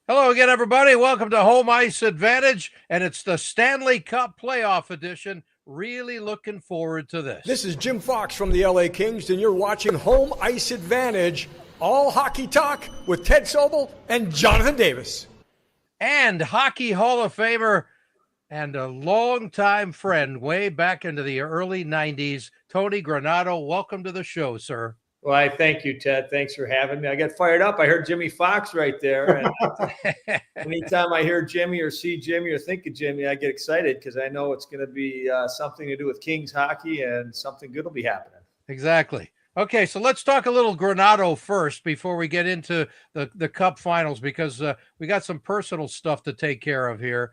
Hello again, everybody. Welcome to Home Ice Advantage, and it's the Stanley Cup Playoff Edition. Really looking forward to this. This is Jim Fox from the LA Kings, and you're watching Home Ice Advantage, all hockey talk with Ted Sobel and Jonathan Davis. And Hockey Hall of Famer and a longtime friend way back into the early 90s, Tony Granato. Welcome to the show, sir. Well, I thank you, Ted. Thanks for having me. I got fired up. I heard Jimmy Fox right there. And anytime I hear Jimmy or see Jimmy or think of Jimmy, I get excited because I know it's going to be something to do with Kings hockey and something good will be happening. Exactly. Okay, so let's talk a little Granato first before we get into the Cup Finals, because we got some personal stuff to take care of here.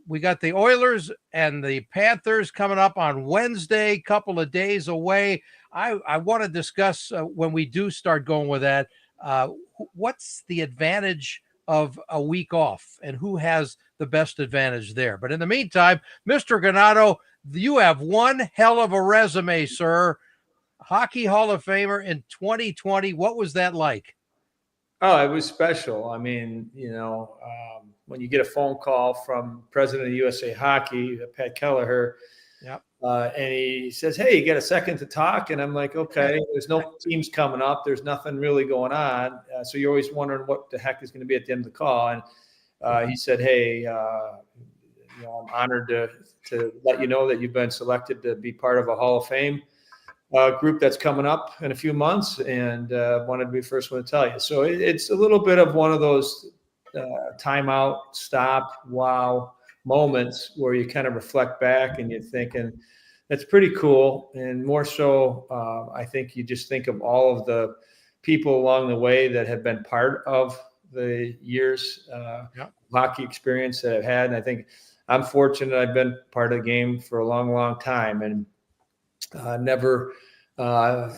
We got the Oilers and the Panthers coming up on Wednesday, couple of days away. I want to discuss when we do start going with that, what's the advantage of a week off and who has the best advantage there. But in the meantime, Mr. Granato, you have one hell of a resume, sir. Hockey Hall of Famer in 2020. What was that like? Oh, it was special. I mean, when you get a phone call from President of USA Hockey, Pat Kelleher, yep. And he says, "Hey, you got a second to talk?" And I'm like, "Okay." There's no teams coming up. There's nothing really going on. So you're always wondering what the heck is going to be at the end of the call. And he said, "Hey, I'm honored to let you know that you've been selected to be part of a Hall of Fame group that's coming up in a few months, and wanted to be the first one to tell you." So it's a little bit of one of those timeout, stop, wow moments where you kind of reflect back and you're thinking, that's pretty cool. And more so, I think you just think of all of the people along the way that have been part of the years hockey experience that I've had. And I think I'm fortunate I've been part of the game for a long, long time. And never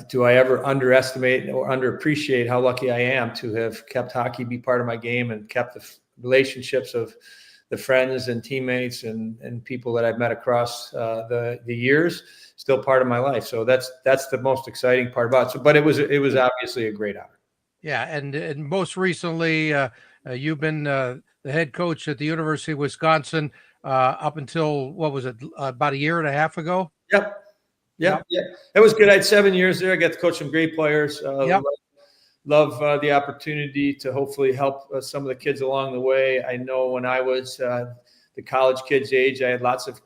do I ever underestimate or underappreciate how lucky I am to have kept hockey be part of my game and kept the relationships of the friends and teammates and people that I've met across the years still part of my life. So that's the most exciting part about it. So, but it was obviously a great honor. Yeah, and most recently, you've been the head coach at the University of Wisconsin up until, what was it, about a year and a half ago? Yep. Yeah. It was good. I had 7 years there. I got to coach some great players. Love the opportunity to hopefully help some of the kids along the way. I know when I was the college kids age, I had lots of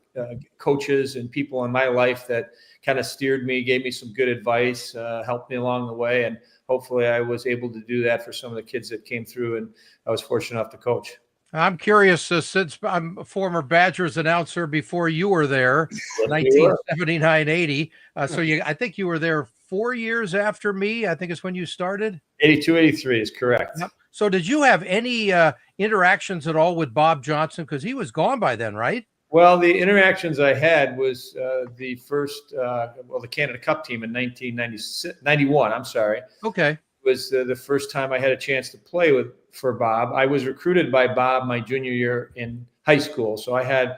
coaches and people in my life that kind of steered me, gave me some good advice, helped me along the way. And hopefully I was able to do that for some of the kids that came through, and I was fortunate enough to coach. I'm curious, since I'm a former Badgers announcer before you were there, 1979-80. So I think you were there 4 years after me. I think it's when you started. 82-83 is correct. Yep. So did you have any interactions at all with Bob Johnson? Because he was gone by then, right? Well, the interactions I had was the first, the Canada Cup team in 1991. I'm sorry. Okay. Was the first time I had a chance to play for Bob. I was recruited by Bob my junior year in high school, so I had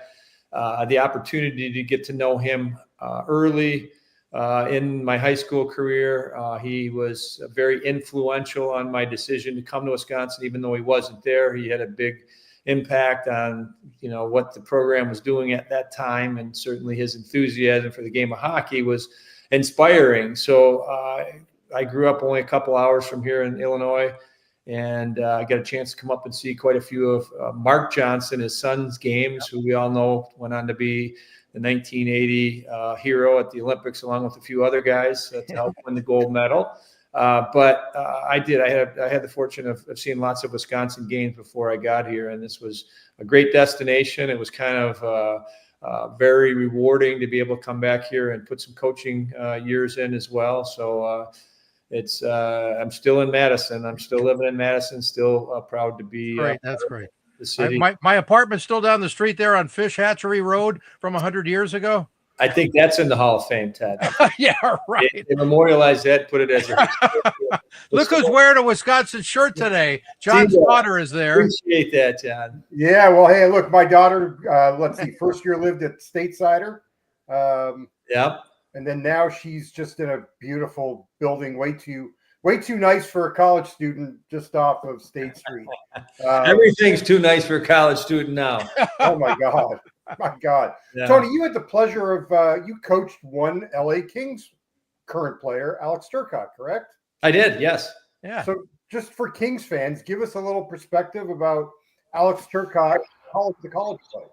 the opportunity to get to know him early in my high school career. He was very influential on my decision to come to Wisconsin, even though he wasn't there. He had a big impact on what the program was doing at that time, and certainly his enthusiasm for the game of hockey was inspiring. So I grew up only a couple hours from here in Illinois, and I got a chance to come up and see quite a few of Mark Johnson, his son's games, who we all know went on to be the 1980 hero at the Olympics, along with a few other guys to help win the gold medal. But I had the fortune of seeing lots of Wisconsin games before I got here, and this was a great destination. It was kind of very rewarding to be able to come back here and put some coaching years in as well. So I'm still in Madison. I'm still living in Madison. Still proud to be. Great, that's great. The city. My apartment's still down the street there on Fish Hatchery Road from 100 years ago. I think that's in the Hall of Fame, Ted. Yeah, right. They memorialized that, put it as a Look who's wearing a Wisconsin shirt today. John's daughter is there. Appreciate that, John. Yeah, well, hey, look, my daughter, let's see, first year lived at Statesider. Yep. And then now she's just in a beautiful building way way too nice for a college student just off of State Street. Everything's too nice for a college student now. Oh my God. My God. Yeah. Tony, you had the pleasure of you coached one LA Kings current player, Alex Turcotte, correct? I did, yes. Yeah. So just for Kings fans, give us a little perspective about Alex Turcotte, the college player.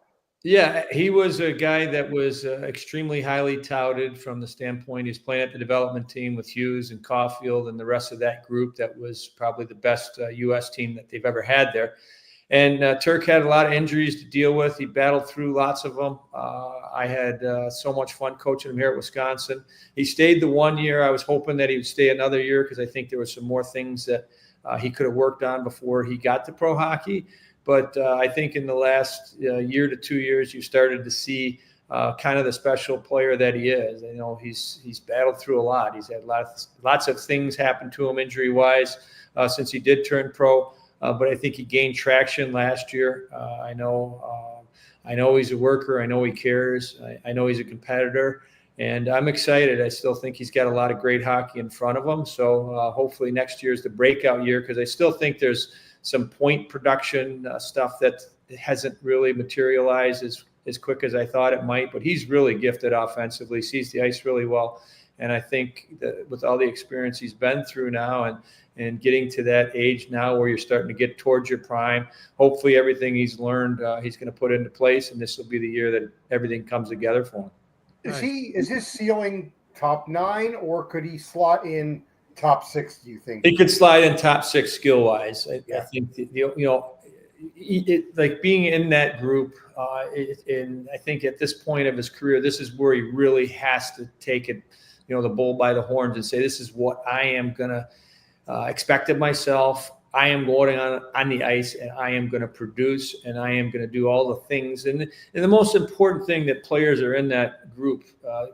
Yeah, he was a guy that was extremely highly touted from the standpoint he's playing at the development team with Hughes and Caulfield and the rest of that group. That was probably the best U.S. team that they've ever had there. And Turk had a lot of injuries to deal with. He battled through lots of them. I had so much fun coaching him here at Wisconsin. He stayed the 1 year. I was hoping that he would stay another year because I think there were some more things that he could have worked on before he got to pro hockey. But I think in the last year to 2 years, you started to see kind of the special player that he is. You know, he's battled through a lot. He's had lots of things happen to him injury-wise since he did turn pro. But I think he gained traction last year. I know he's a worker. I know he cares. I know he's a competitor. And I'm excited. I still think he's got a lot of great hockey in front of him. So hopefully next year is the breakout year because I still think there's some point production stuff that hasn't really materialized as quick as I thought it might. But he's really gifted offensively, sees the ice really well. And I think that with all the experience he's been through now and getting to that age now where you're starting to get towards your prime, hopefully everything he's learned, he's going to put into place. And this will be the year that everything comes together for him. Is his ceiling top 9 or could he slot in top 6, do you think? He could slide in top 6 skill wise. I think, like being in that group, and I think at this point of his career, this is where he really has to take it, the bull by the horns and say, this is what I am going to expect of myself. I am going on the ice and I am going to produce and I am going to do all the things. And the most important thing that players are in that group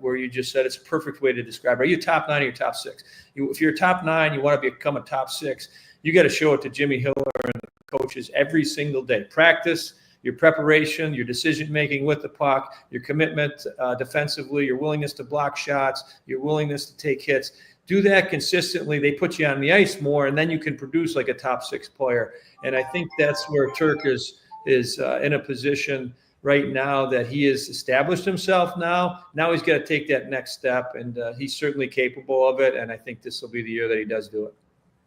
where you just said it's a perfect way to describe it. Are you top 9 or your top 6? If you're top 9, you want to become a top 6, you got to show it to Jimmy Hiller and the coaches every single day. Practice, your preparation, your decision-making with the puck, your commitment defensively, your willingness to block shots, your willingness to take hits. Do that consistently. They put you on the ice more, and then you can produce like a top 6 player. And I think that's where Turk is in a position right now that he has established himself now. Now he's got to take that next step, and he's certainly capable of it. And I think this will be the year that he does do it.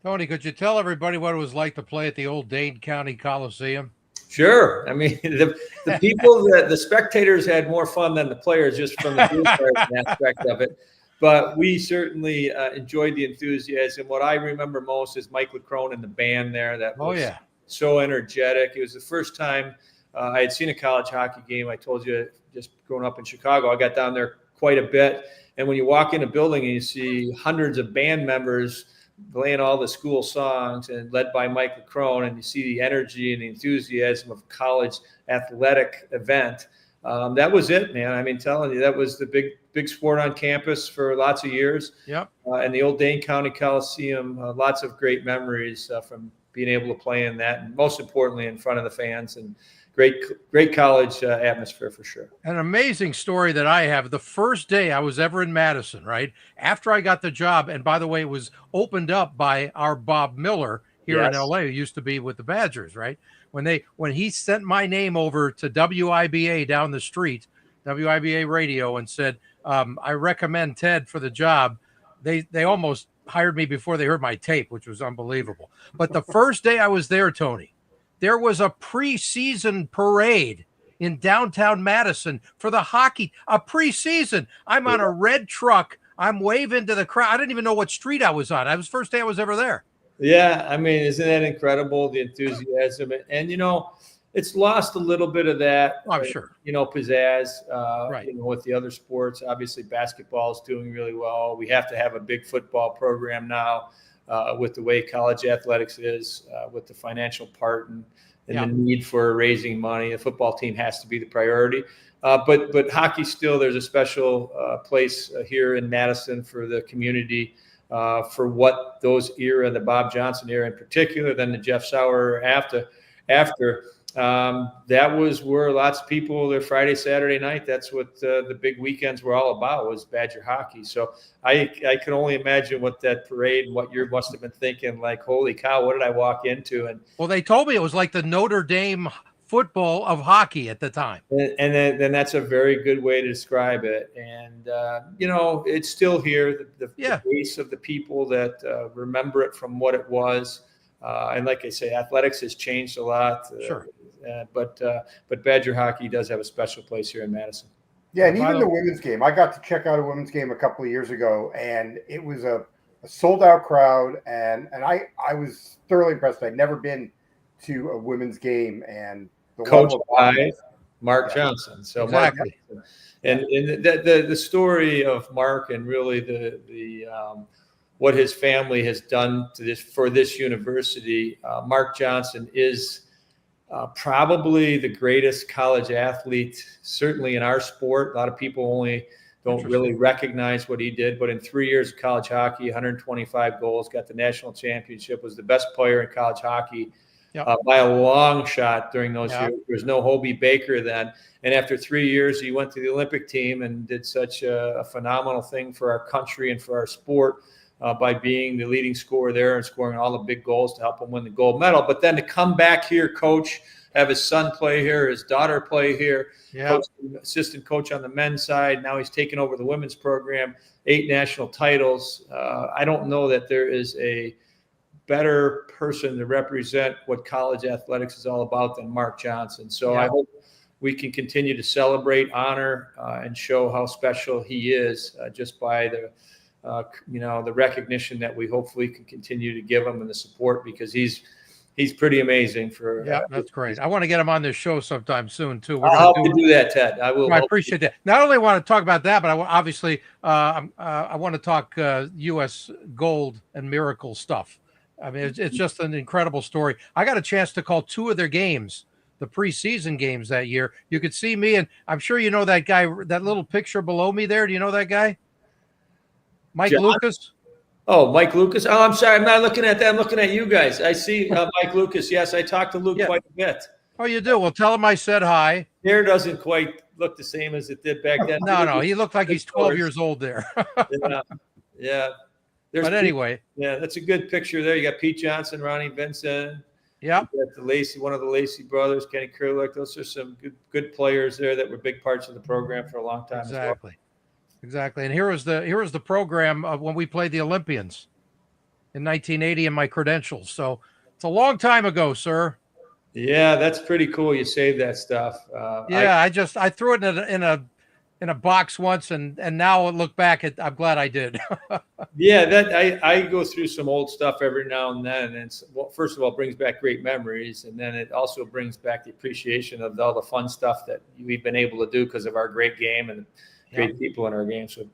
Tony, could you tell everybody what it was like to play at the old Dane County Coliseum? Sure. I mean, the people, the spectators had more fun than the players just from the aspect of it. But we certainly enjoyed the enthusiasm. What I remember most is Mike LeCrone and the band there. That was so energetic. It was the first time I had seen a college hockey game. I told you, just growing up in Chicago, I got down there quite a bit. And when you walk in a building and you see hundreds of band members playing all the school songs and led by Mike LeCrone, and you see the energy and the enthusiasm of college athletic event, that was it, man. I mean, telling you, that was the big sport on campus for lots of years. Yep. And the old Dane County Coliseum, lots of great memories from being able to play in that, and most importantly, in front of the fans, and great college atmosphere for sure. An amazing story that I have. The first day I was ever in Madison, right after I got the job, and by the way, it was opened up by our Bob Miller here in LA, who used to be with the Badgers, right? When he sent my name over to WIBA down the street, WIBA radio, and said, I recommend Ted for the job, they almost hired me before they heard my tape, which was unbelievable. But the first day I was there, Tony, there was a preseason parade in downtown Madison for the hockey, a preseason. I'm on a red truck. I'm waving to the crowd. I didn't even know what street I was on. It was the first day I was ever there. Yeah, I mean, isn't that incredible, the enthusiasm? And it's lost a little bit of that, I'm sure. Pizzazz, right. With the other sports. Obviously, basketball is doing really well. We have to have a big football program now with the way college athletics is, with the financial part and the need for raising money. The football team has to be the priority. But hockey still, there's a special place here in Madison for the community. For what those era, the Bob Johnson era in particular, then the Jeff Sauer after. that was where lots of people, their Friday, Saturday night, that's what the big weekends were all about, was Badger hockey. So I can only imagine what that parade and what you must have been thinking, like, holy cow, what did I walk into? And well, they told me it was like the Notre Dame football of hockey at the time. And then that's a very good way to describe it. And, it's still here, the base of the people that remember it from what it was. And like I say, athletics has changed a lot. Sure. But Badger hockey does have a special place here in Madison. Yeah, and even the women's game. I got to check out a women's game a couple of years ago, and it was a sold-out crowd, and I was thoroughly impressed. I'd never been to a women's game, and coached by Mark Johnson. So exactly. Mark, and the story of Mark, and really the what his family has done for this university. Mark Johnson is probably the greatest college athlete, certainly in our sport. A lot of people only don't really recognize what he did, but in 3 years of college hockey, 125 goals, got the national championship, was the best player in college hockey by a long shot during those years. There was no Hobie Baker then. And after 3 years, he went to the Olympic team and did such a phenomenal thing for our country and for our sport. By being the leading scorer there and scoring all the big goals to help him win the gold medal. But then to come back here, coach, have his son play here, his daughter play here, assistant coach on the men's side. Now he's taken over the women's program, 8 national titles. I don't know that there is a better person to represent what college athletics is all about than Mark Johnson. So I hope we can continue to celebrate, honor, and show how special he is just by the recognition that we hopefully can continue to give him and the support, because he's pretty amazing. That's great. I want to get him on this show sometime soon too. I'll help you do that, Ted. I will. I appreciate that. Not only want to talk about that, but I want to talk U.S. gold and miracle stuff. I mean, it's just an incredible story. I got a chance to call 2 of their games, the preseason games that year. You could see me, and I'm sure you know that guy, that little picture below me there. Do you know that guy? Mike Lucas? Oh, Mike Lucas. Oh, I'm sorry. I'm not looking at that. I'm looking at you guys. I see Mike Lucas. Yes, I talked to Luke quite a bit. Oh, you do? Well, tell him I said hi. Hair doesn't quite look the same as it did back then. No. He looked like he's 12 years old there. Yeah. But anyway. Yeah, that's a good picture there. You got Pete Johnson, Ronnie Vincent. Yeah. You got one of the Lacey brothers, Kenny Kerlick. Those are some good players there that were big parts of the program for a long time. Exactly. Exactly. And here was the program of when we played the Olympians in 1980 in my credentials. So it's a long time ago, sir. Yeah, that's pretty cool. You saved that stuff. I threw it in a box once, and now I look back at, I'm glad I did. I go through some old stuff every now and then, and first of all, it brings back great memories, and then it also brings back the appreciation of all the fun stuff that we've been able to do because of our great game and great people in our game. So it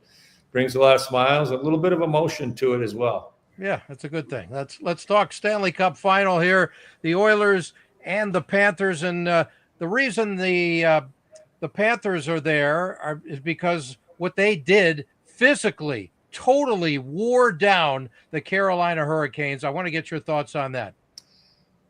brings a lot of smiles, a little bit of emotion to it as well. Yeah, that's a good thing. Let's talk Stanley Cup final here. The Oilers and the Panthers, and the reason the Panthers are there is because what they did physically totally wore down the Carolina Hurricanes. I want to get your thoughts on that.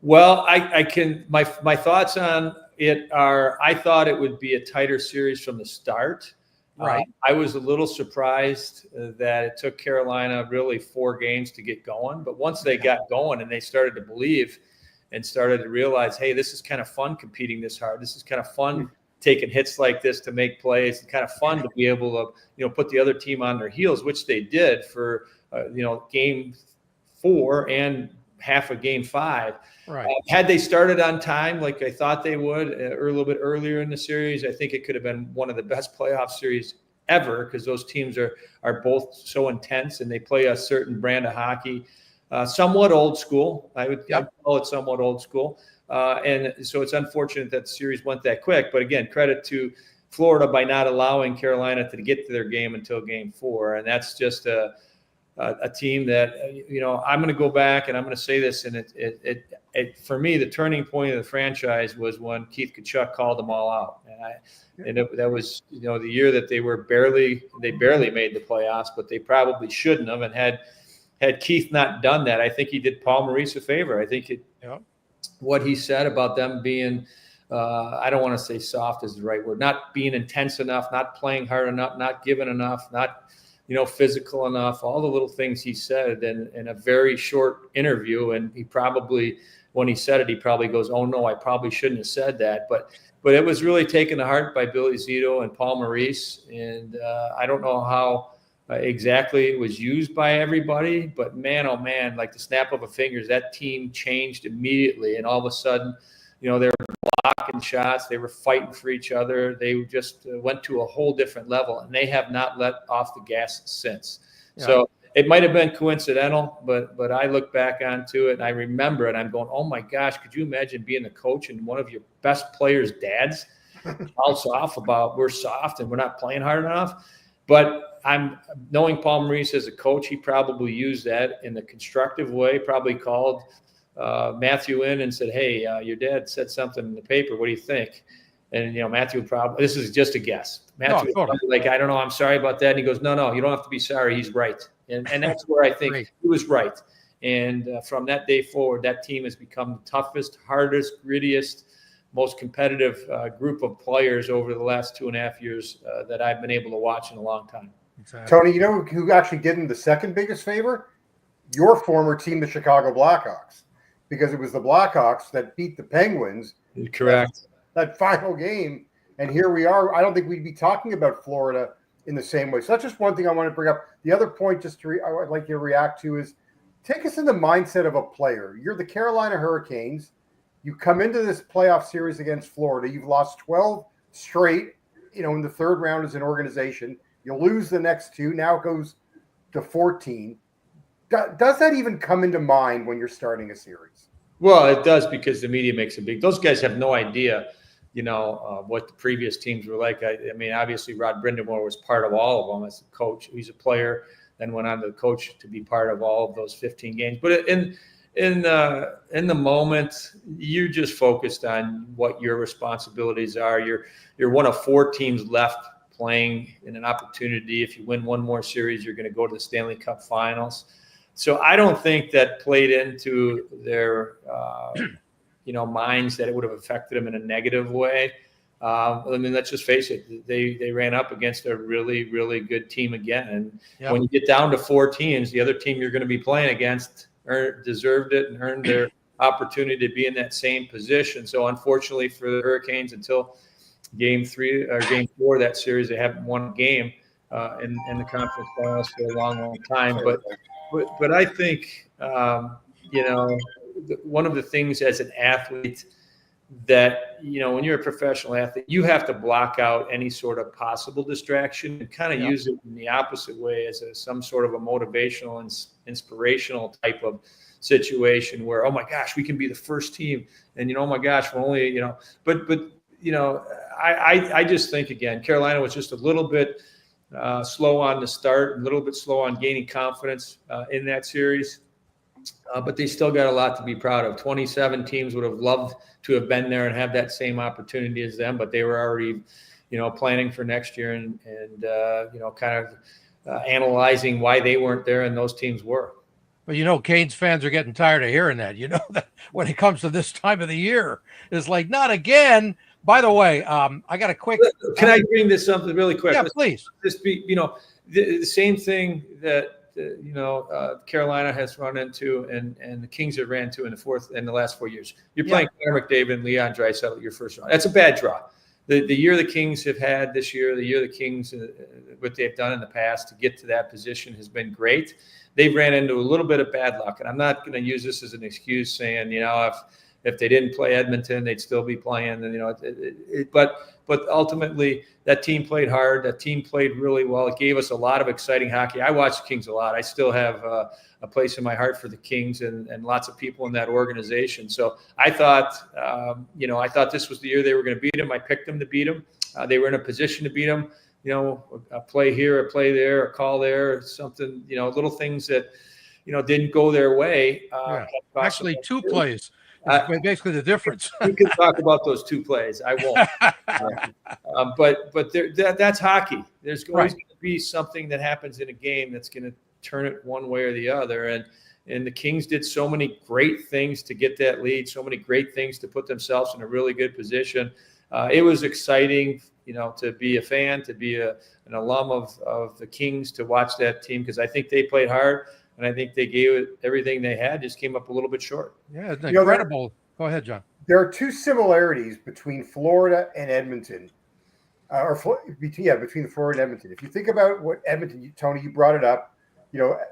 Well, I can. My thoughts on it are: I thought it would be a tighter series from the start. Right. I was a little surprised that it took Carolina really 4 games to get going. But once they got going and they started to believe and started to realize, hey, this is kind of fun competing this hard. This is kind of fun taking hits like this to make plays. It's kind of fun to be able to, put the other team on their heels, which they did for, game 4 and half of game 5. Right. Had they started on time, like I thought they would, or a little bit earlier in the series, I think it could have been one of the best playoff series ever, because those teams are both so intense and they play a certain brand of hockey, somewhat old school. I'd call it somewhat old school. And so it's unfortunate that the series went that quick. But again, credit to Florida by not allowing Carolina to get to their game until game 4. And that's just a team that, I'm going to go back and I'm going to say this. And it for me, the turning point of the franchise was when Keith Tkachuk called them all out. That was, the year that they barely made the playoffs, but they probably shouldn't have. And had Keith not done that, I think he did Paul Maurice a favor. I think what he said about them being, I don't want to say soft is the right word, not being intense enough, not playing hard enough, not giving enough, not, physical enough, all the little things he said in a very short interview. And he probably, when he said it, he probably goes, oh no, I probably shouldn't have said that. But it was really taken to heart by Billy Zito and Paul Maurice. And I don't know how exactly it was used by everybody, but man, oh man, like the snap of a fingers, that team changed immediately. And all of a sudden, they were blocking shots. They were fighting for each other. They just went to a whole different level, and they have not let off the gas since. Yeah. So it might have been coincidental, but I look back onto it and I remember it. I'm going, oh my gosh, could you imagine being the coach and one of your best players' dads all soft about we're soft and we're not playing hard enough? But I'm knowing Paul Maurice as a coach, he probably used that in a constructive way, probably called Matthew in and said, hey, your dad said something in the paper. What do you think? And, Matthew probably, this is just a guess. Matthew was like, I don't know, I'm sorry about that. And he goes, no, you don't have to be sorry. He's right. And that's where I think he was right. And from that day forward, that team has become the toughest, hardest, grittiest, most competitive group of players over the last 2.5 years that I've been able to watch in a long time. Exactly. Tony, you know who actually did him the second biggest favor? Your former team, the Chicago Blackhawks, because it was the Blackhawks that beat the Penguins. Correct. That final game. And here we are. I don't think we'd be talking about Florida in the same way. So that's just one thing I want to bring up. The other point I would like you to react to is take us in the mindset of a player. You're the Carolina Hurricanes. You come into this playoff series against Florida. You've lost 12 straight, in the third round as an organization. You'll lose the next two. Now it goes to 14. Does that even come into mind when you're starting a series? Well, it does, because the media makes it big. Those guys have no idea, what the previous teams were like. I mean, obviously Rod Brindamore was part of all of them as a coach. He's a player, then went on to coach to be part of all of those 15 games. But in the moment, you're just focused on what your responsibilities are. You're one of 4 teams left playing in an opportunity. If you win one more series, you're going to go to the Stanley Cup Finals. So I don't think that played into their, minds that it would have affected them in a negative way. I mean, let's just face it. They ran up against a really, really good team again. And when you get down to 4 teams, the other team you're going to be playing against deserved it and earned their opportunity to be in that same position. So unfortunately for the Hurricanes, until game 3 or game 4 of that series, they haven't won a game in the conference finals for a long, long time. But I think, one of the things as an athlete that, when you're a professional athlete, you have to block out any sort of possible distraction and kind of use it in the opposite way as some sort of a motivational and inspirational type of situation where, oh my gosh, we can be the first team. And, oh my gosh, we're only, I just think, again, Carolina was just a little bit slow on the start, a little bit slow on gaining confidence in that series. But they still got a lot to be proud of. 27 teams would have loved to have been there and have that same opportunity as them, but they were already, planning for next year and kind of analyzing why they weren't there and those teams were. But Canes fans are getting tired of hearing that. That when it comes to this time of the year, it's like, not again. By the way, I got a quick. Can I bring this something really quick? Yeah, please. Just be, the same thing that Carolina has run into and the Kings have ran into in the last 4 years. You're playing Connor McDavid and Leon Draisaitl your first round. That's a bad draw. The year the Kings have had this year, the year the Kings, what they've done in the past to get to that position has been great. They've ran into a little bit of bad luck, and I'm not going to use this as an excuse saying, if they didn't play Edmonton, they'd still be playing. And but ultimately, that team played hard. That team played really well. It gave us a lot of exciting hockey. I watch the Kings a lot. I still have a place in my heart for the Kings and lots of people in that organization. So I thought, I thought this was the year they were going to beat them. I picked them to beat them. They were in a position to beat them. A play here, a play there, a call there, something. Little things that didn't go their way. Actually, 2 plays. Basically the difference. We can talk about those 2 plays. I won't. But that's hockey. There's always going to be something that happens in a game that's going to turn it one way or the other. And the Kings did so many great things to get that lead, so many great things to put themselves in a really good position. It was exciting, to be a fan, to be an alum of the Kings, to watch that team, because I think they played hard, and I think they gave it everything they had, just came up a little bit short. Yeah, it's incredible. Go ahead, John. There are two similarities between Florida and Edmonton, between Florida and Edmonton. If you think about what Edmonton, Tony, you brought it up,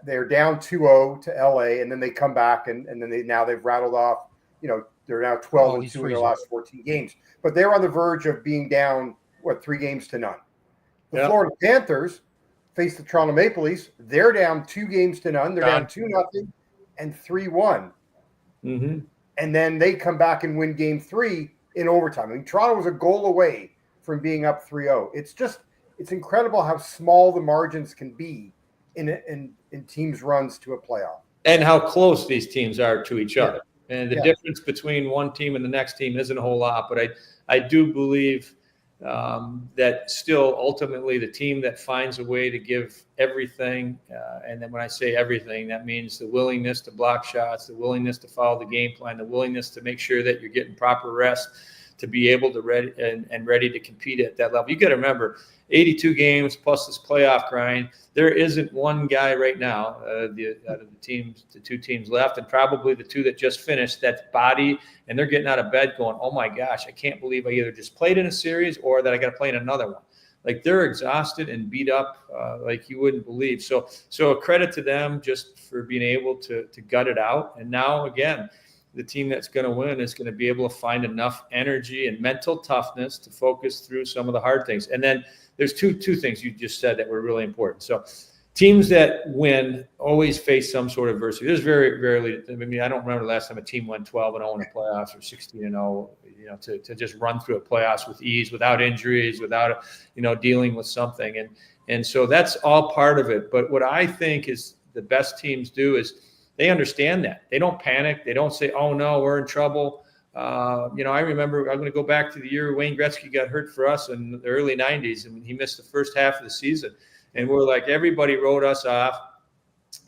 they're down 2-0 to LA, and then they come back, and then they've rattled off, they're now 12-2 in their last 14 games. But they're on the verge of being down, 3-0. The Florida Panthers face the Toronto Maple Leafs. They're down 2-0. They're down 2-0 and 3-1. Mm-hmm. And then they come back and win game 3 in overtime. I mean, Toronto was a goal away from being up 3-0. It's incredible how small the margins can be in teams' runs to a playoff. And how close these teams are to each other. And the Yeah. difference between one team and the next team isn't a whole lot. But I do believe that still ultimately the team that finds a way to give everything, and then when I say everything, that means the willingness to block shots, the willingness to follow the game plan, the willingness to make sure that you're getting proper rest, to be able to ready to compete at that level. You got to remember, 82 games plus this playoff grind. There isn't one guy right now, out of the two teams left, and probably the two that just finished, that's body, and they're getting out of bed going, oh my gosh, I can't believe I either just played in a series or that I got to play in another one. Like, they're exhausted and beat up like you wouldn't believe. So a credit to them just for being able to gut it out. And now, again, the team that's going to win is going to be able to find enough energy and mental toughness to focus through some of the hard things. And then there's two things you just said that were really important. So teams that win always face some sort of adversity. There's very rarely, I don't remember the last time a team went 12-0 in the playoffs or 16-0, to just run through a playoffs with ease, without injuries, without, dealing with something. And so that's all part of it. But what I think is the best teams do is they understand that. They don't panic. They don't say, oh no, we're in trouble. I remember, I'm going to go back to the year Wayne Gretzky got hurt for us in the early 90s, and he missed the first half of the season. And we're like, everybody wrote us off.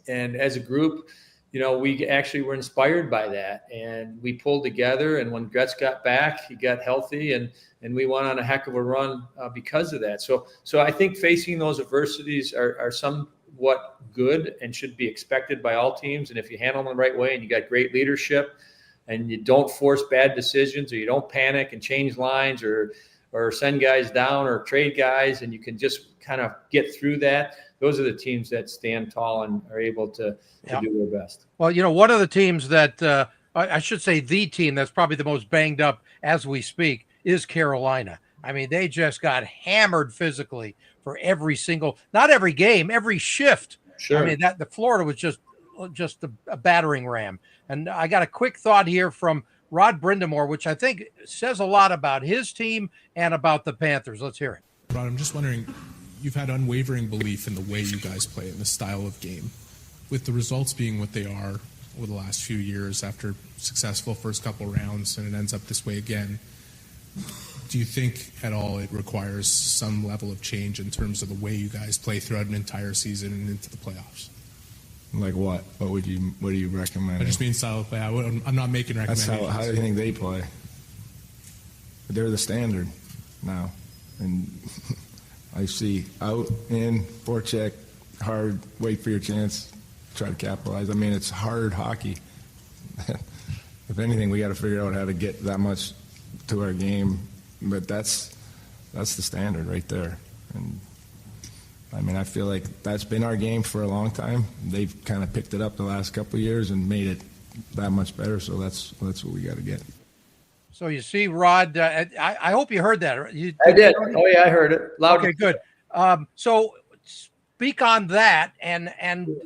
And as a group, we actually were inspired by that. And we pulled together. And when Gretz got back, he got healthy, and we went on a heck of a run because of that. So I think facing those adversities are somewhat good and should be expected by all teams. And if you handle them the right way and you got great leadership, and you don't force bad decisions, or you don't panic and change lines or send guys down or trade guys, and you can just kind of get through that, those are the teams that stand tall and are able to do their best. Well, one of the teams that I should say the team that's probably the most banged up as we speak is Carolina. I mean, they just got hammered physically for every single, not every game, every shift. Sure. I mean, the Florida was just a battering ram. And I got a quick thought here from Rod Brindamore, which I think says a lot about his team and about the Panthers. Let's hear it. Rod, I'm just wondering, you've had unwavering belief in the way you guys play and the style of game. With the results being what they are over the last few years after successful first couple rounds, and it ends up this way again, do you think at all it requires some level of change in terms of the way you guys play throughout an entire season and into the playoffs? Like what? What do you recommend? I just mean style of play. I'm not making recommendations. How do you think they play? They're the standard now. And I see out, in, forecheck, hard, wait for your chance, try to capitalize. I mean, it's hard hockey. If anything, we got to figure out how to get that much to our game. But that's the standard right there. And I mean, I feel like that's been our game for a long time. They've kind of picked it up the last couple of years and made it that much better. So that's what we got to get. So you see, Rod, I hope you heard that. I did. Oh yeah, I heard it. Loud. Okay, good. So speak on that, and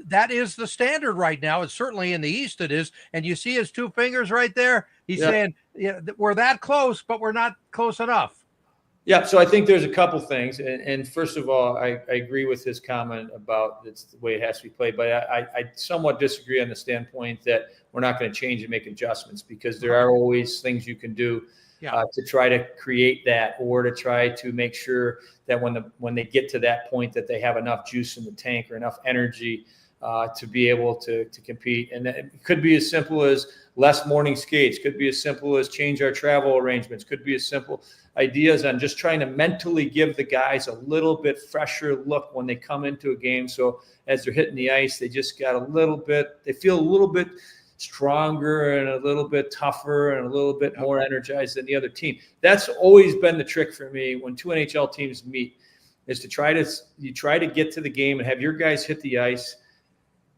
that is the standard right now. It's certainly in the East. It is, and you see his two fingers right there. He's saying, we're that close, but we're not close enough. Yeah, so I think there's a couple things. And first of all, I agree with his comment about it's the way it has to be played. But I somewhat disagree on the standpoint that we're not going to change and make adjustments, because there are always things you can do to try to create that, or to try to make sure that when they get to that point that they have enough juice in the tank or enough energy to be able to compete. And it could be as simple as less morning skates, could be as simple as change our travel arrangements, could be as simple ideas on just trying to mentally give the guys a little bit fresher look when they come into a game. So as they're hitting the ice, they just got they feel a little bit stronger and a little bit tougher and a little bit more energized than the other team. That's always been the trick for me when two NHL teams meet, is to try to get to the game and have your guys hit the ice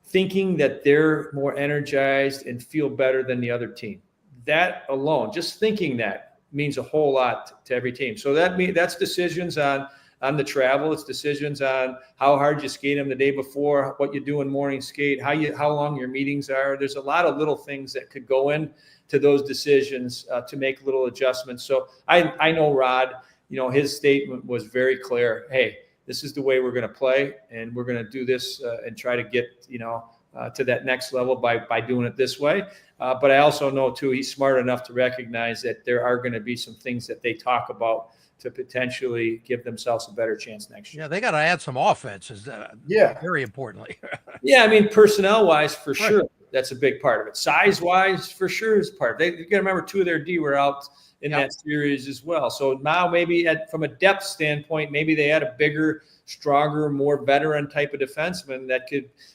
thinking that they're more energized and feel better than the other team. That alone, just thinking that, means a whole lot to every team. So that's decisions on the travel. It's decisions on how hard you skate them the day before, what you do in morning skate, how long your meetings are. There's a lot of little things that could go into those decisions to make little adjustments. So I know Rod, his statement was very clear. Hey, this is the way we're going to play, and we're going to do this and try to get, to that next level by doing it this way. But I also know, too, he's smart enough to recognize that there are going to be some things that they talk about to potentially give themselves a better chance next year. Yeah, they got to add some offenses. Very importantly. Yeah, I mean, personnel-wise, for sure, that's a big part of it. Size-wise, for sure, is part of it. You got to remember, 2 of their D were out in that series as well. So now maybe from a depth standpoint, maybe they had a bigger, stronger, more veteran type of defenseman that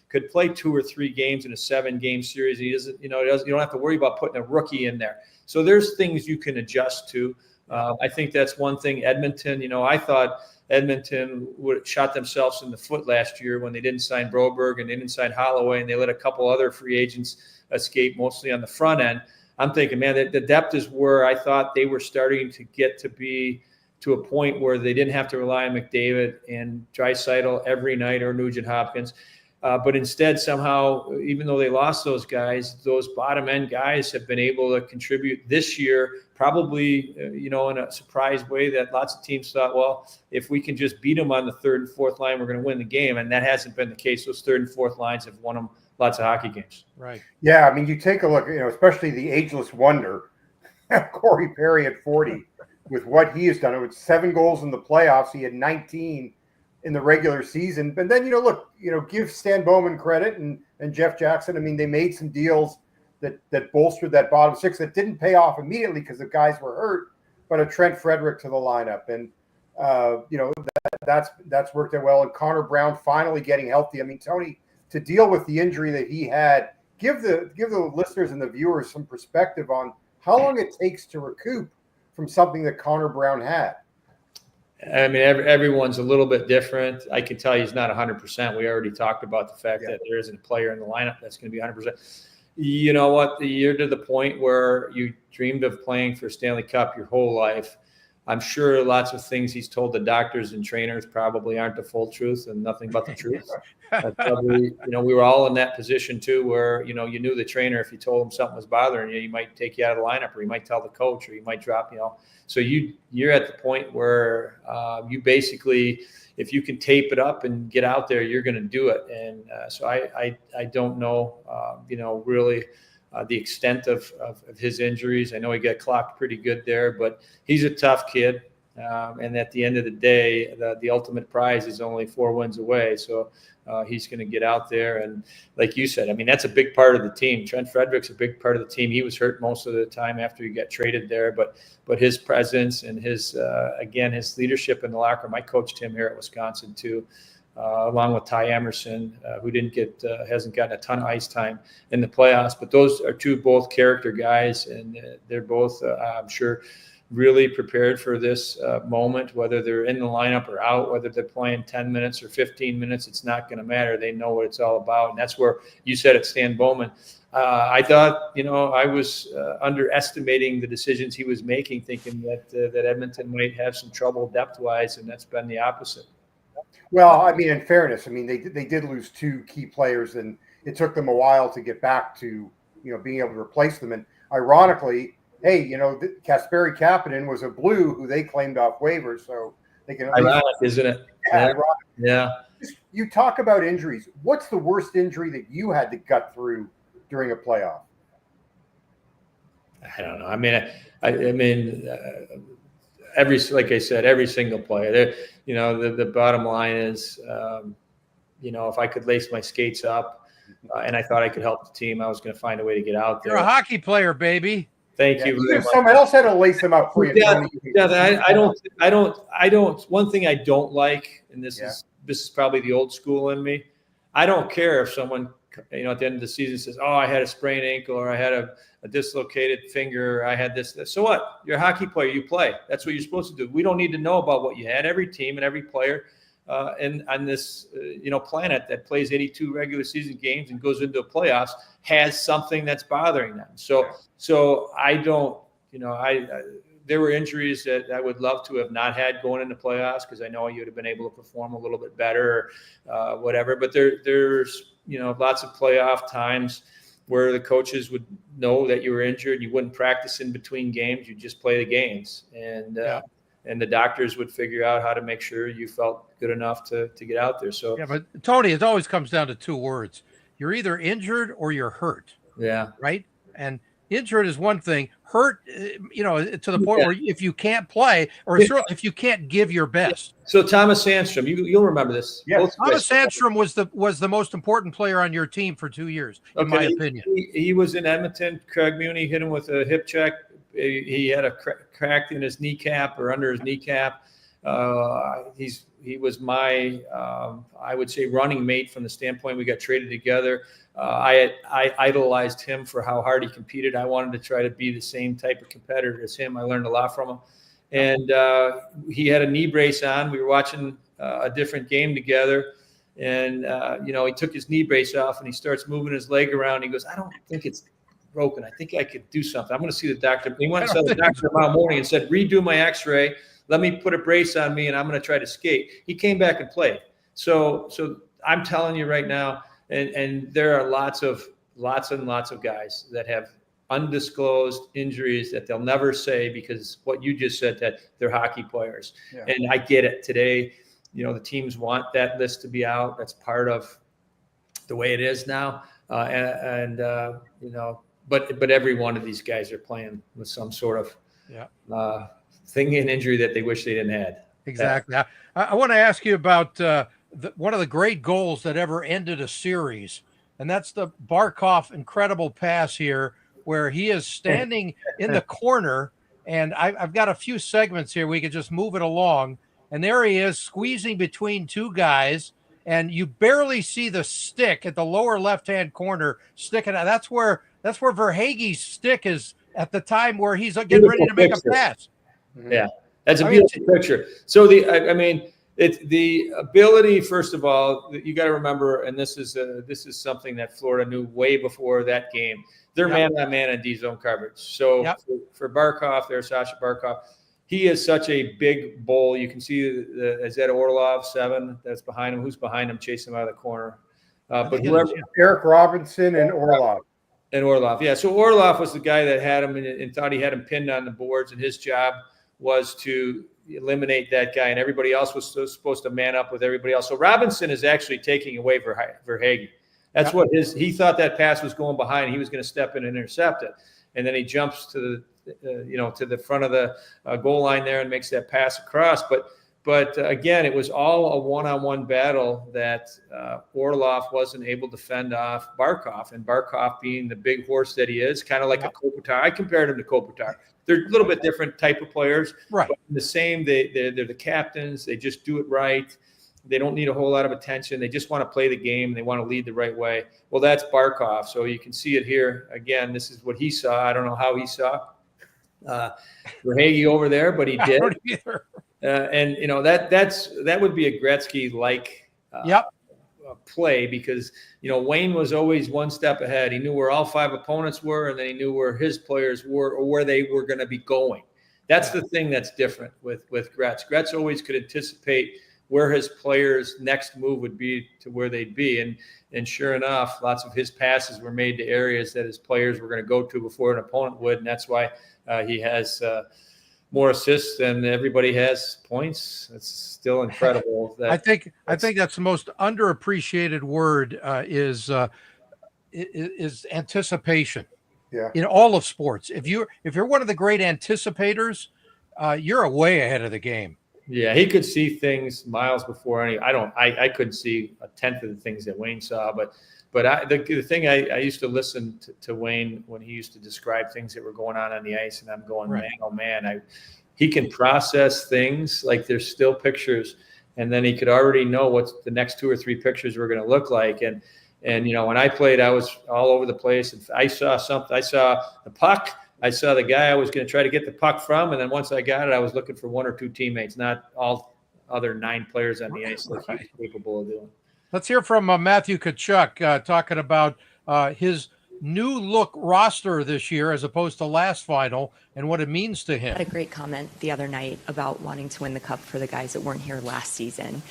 could play 2 or 3 games in a 7-game series. He doesn't, you don't have to worry about putting a rookie in there. So there's things you can adjust to. I think that's one thing. Edmonton, I thought Edmonton would shot themselves in the foot last year when they didn't sign Broberg and they didn't sign Holloway, and they let a couple other free agents escape, mostly on the front end. I'm thinking, man, the depth is where I thought they were starting to get to be to a point where they didn't have to rely on McDavid and Draisaitl every night or Nugent-Hopkins. But instead, somehow, even though they lost those guys, those bottom-end guys have been able to contribute this year, probably, in a surprise way that lots of teams thought, well, if we can just beat them on the 3rd and 4th line, we're going to win the game. And that hasn't been the case. Those 3rd and 4th lines have won them lots of hockey games. Right. Yeah, I mean, you take a look, especially the ageless wonder, Corey Perry at 40, with what he has done. It was 7 goals in the playoffs. He had 19 in the regular season. But then, give Stan Bowman credit and Jeff Jackson. I mean, they made some deals that bolstered that bottom 6 that didn't pay off immediately because the guys were hurt, but a Trent Frederick to the lineup. And, that's worked out well. And Connor Brown finally getting healthy. I mean, Tony, to deal with the injury that he had, give the listeners and the viewers some perspective on how long it takes to recoup from something that Connor Brown had. I mean, everyone's a little bit different. I can tell you he's not 100%. We already talked about the fact that there isn't a player in the lineup that's going to be 100%. You know what? You're to the point where you dreamed of playing for Stanley Cup your whole life. I'm sure lots of things he's told the doctors and trainers probably aren't the full truth and nothing but the truth. Probably, we were all in that position too, where, you knew the trainer, if you told him something was bothering you, he might take you out of the lineup, or you might tell the coach, or you might drop, So you're at the point where you basically, if you can tape it up and get out there, you're going to do it. And so I don't know, really the extent of his injuries. I know he got clocked pretty good there, but he's a tough kid. And at the end of the day, the ultimate prize is only 4 wins away. So he's going to get out there. And like you said, I mean, that's a big part of the team. Trent Frederick's a big part of the team. He was hurt most of the time after he got traded there, but his presence and his leadership in the locker room. I coached him here at Wisconsin too. Along with Ty Emerson, who hasn't gotten a ton of ice time in the playoffs. But those are both character guys, and they're both, I'm sure, really prepared for this moment, whether they're in the lineup or out, whether they're playing 10 minutes or 15 minutes, it's not going to matter. They know what it's all about. And that's where you said it, Stan Bowman. I thought, I was underestimating the decisions he was making, thinking that Edmonton might have some trouble depth-wise, and that's been the opposite. Well, I mean, in fairness, I mean, they did lose 2 key players, and it took them a while to get back to, being able to replace them. And ironically, hey, Kasperi Kapanen was a Blue who they claimed off waivers, so they can. Ironic, isn't it? Yeah. You talk about injuries. What's the worst injury that you had to gut through during a playoff? I don't know. I mean, like I said, every single player. The bottom line is, if I could lace my skates up and I thought I could help the team. I was going to find a way to get out there. You're a hockey player, baby. Thank you. Even if someone else had to lace them up for you. I don't. One thing I don't like, and this is probably the old school in me. I don't care if someone, at the end of the season says, "Oh, I had a sprained ankle, or I had a dislocated finger, or I had this." So what? You're a hockey player. You play. That's what you're supposed to do. We don't need to know about what you had. Every team and every player, and on this planet that plays 82 regular season games and goes into playoffs has something that's bothering them. So I don't. There were injuries that I would love to have not had going into playoffs because I know you would have been able to perform a little bit better, or whatever. But there's lots of playoff times where the coaches would know that you were injured. You wouldn't practice in between games. You just play the games, and the doctors would figure out how to make sure you felt good enough to get out there. So but Tony, it always comes down to two words: you're either injured or you're hurt. Yeah, right. And injured is one thing. Hurt, to the point where if you can't play, or if you can't give your best. So Thomas Sandstrom, you'll remember this. Yeah. Thomas Sandstrom was the most important player on your team for 2 years, in my opinion. He was in Edmonton. Craig Muni hit him with a hip check. He had a crack in his kneecap or under his kneecap. He was my, I would say, running mate from the standpoint we got traded together. I idolized him for how hard he competed. I wanted to try to be the same type of competitor as him. I learned a lot from him. And he had a knee brace on. We were watching a different game together. And, he took his knee brace off and he starts moving his leg around. He goes, "I don't think it's broken. I think I could do something. I'm going to see the doctor." He went and saw the doctor tomorrow morning and said, "Redo my x-ray. Let me put a brace on me and I'm going to try to skate." He came back and played. So I'm telling you right now, and there are lots and lots of guys that have undisclosed injuries that they'll never say because what you just said, that they're hockey players. Yeah. And I get it. Today, the teams want that list to be out. That's part of the way it is now. But every one of these guys are playing with some sort of thing in injury that they wish they didn't have. Exactly. I want to ask you about one of the great goals that ever ended a series, and that's the Barkov incredible pass here, where he is standing in the corner, and I've got a few segments here. We could just move it along, and there he is squeezing between two guys, and you barely see the stick at the lower left-hand corner sticking out. That's where Verhaeghe's stick is at the time where he's getting ready to make a pass. Yeah, that's a beautiful picture. So it's the ability. First of all, you got to remember, and this is something that Florida knew way before that game. They're man-on-man and D-zone coverage. So for Barkov, there's Sasha Barkov. He is such a big bull. You can see is that Orlov 7 that's behind him. Who's behind him, chasing him out of the corner? But whoever, Eric Robinson and Orlov. And Orlov, yeah. So Orlov was the guy that had him and thought he had him pinned on the boards, and his job was to eliminate that guy, and everybody else was supposed to man up with everybody else. So Robinson is actually taking away Verhaeghe. That's what he thought that pass was going behind. He was going to step in and intercept it, and then he jumps to the front of the goal line there and makes that pass across. But again, it was all a one-on-one battle that Orlov wasn't able to fend off Barkov, and Barkov being the big horse that he is, kind of like a Kopitar. I compared him to Kopitar. They're a little bit different type of players, right? But the same. They're the captains. They just do it right. They don't need a whole lot of attention. They just want to play the game. They want to lead the right way. Well, that's Barkov. So you can see it here again. This is what he saw. I don't know how he saw Verhaeghe over there, but he did. And that would be a Gretzky-like play, because Wayne was always one step ahead. He knew where all five opponents were, and then he knew where his players were or where they were going to be going. That's the thing that's different with Gretz. Gretz always could anticipate where his players' next move would be to where they'd be, and sure enough, lots of his passes were made to areas that his players were going to go to before an opponent would, and that's why he has more assists than everybody has points. It's still incredible. I think that's the most underappreciated word is anticipation. Yeah. In all of sports, if you're one of the great anticipators, you're way ahead of the game. Yeah, he could see things miles before any. I couldn't see a tenth of the things that Wayne saw, but But the thing I used to listen to Wayne when he used to describe things that were going on the ice, and I'm going, Right. man, oh man, he can process things like there's still pictures, and then he could already know what the next 2 or 3 pictures were going to look like. And when I played, I was all over the place. And I saw something. I saw the puck. I saw the guy I was going to try to get the puck from, and then once I got it, I was looking for 1 or 2 teammates, not all other 9 players on the ice that he's capable of doing. Let's hear from Matthew Tkachuk talking about his new look roster this year as opposed to last final and what it means to him. I had a great comment the other night about wanting to win the cup for the guys that weren't here last season,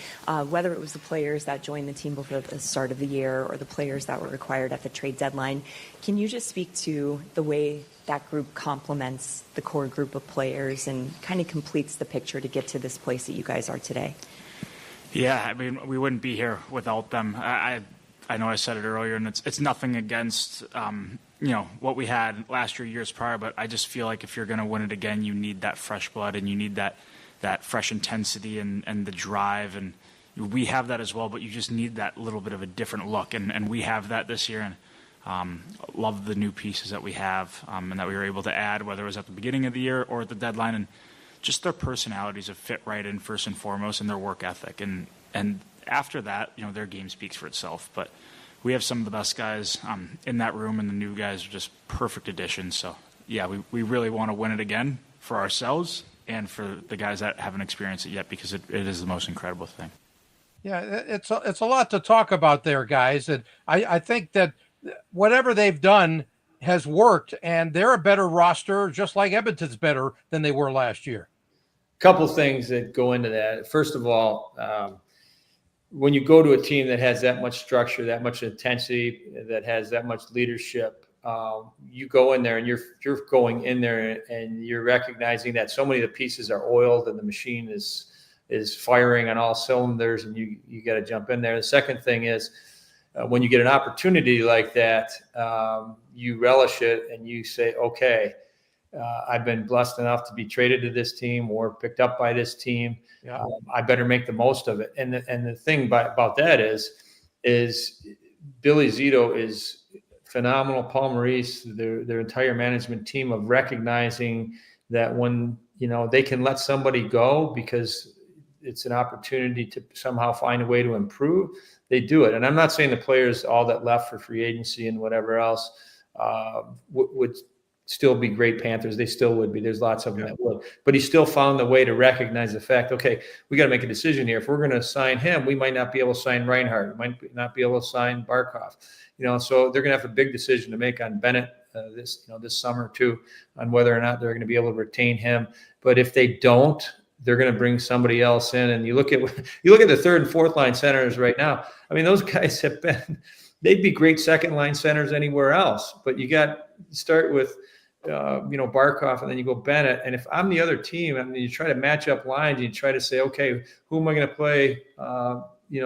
whether it was the players that joined the team before the start of the year or the players that were required at the trade deadline. Can you just speak to the way that group complements the core group of players and kind of completes the picture to get to this place that you guys are today? Yeah, I mean, we wouldn't be here without them. I know I said it earlier, and it's nothing against what we had last year, years prior, but I just feel like if you're going to win it again, you need that fresh blood and you need that fresh intensity and the drive, and we have that as well, but you just need that little bit of a different look, and we have that this year, and love the new pieces that we have and that we were able to add, whether it was at the beginning of the year or at the deadline, and just their personalities have fit right in first and foremost, and their work ethic, and after that, their game speaks for itself. But we have some of the best guys in that room, and the new guys are just perfect additions. So, yeah, we really want to win it again for ourselves and for the guys that haven't experienced it yet, because it is the most incredible thing. Yeah, it's a lot to talk about there, guys. And I think that whatever they've done has worked, and they're a better roster, just like Edmonton's better than they were last year. Couple things that go into that. First of all, when you go to a team that has that much structure, that much intensity, that has that much leadership, you go in there and you're going in there and you're recognizing that so many of the pieces are oiled and the machine is firing on all cylinders, and you got to jump in there. The second thing is when you get an opportunity like that, you relish it and you say, okay, I've been blessed enough to be traded to this team or picked up by this team. Yeah. I better make the most of it. And the thing about that is Billy Zito is phenomenal. Paul Maurice, their entire management team, of recognizing that when they can let somebody go because it's an opportunity to somehow find a way to improve, they do it. And I'm not saying the players all that left for free agency and whatever else would still be great Panthers. They still would be. There's lots of them that would. But he still found the way to recognize the fact, okay, we got to make a decision here. If we're going to sign him, we might not be able to sign Reinhart. We might not be able to sign Barkov. So they're going to have a big decision to make on Bennett this summer too, on whether or not they're going to be able to retain him. But if they don't, they're going to bring somebody else in. And you look at the third and fourth line centers right now. I mean, those guys they'd be great second line centers anywhere else. But you start with Barkov, and then you go Bennett. And if I'm the other team, I mean, you try to match up lines, you try to say, okay, who am I going to play,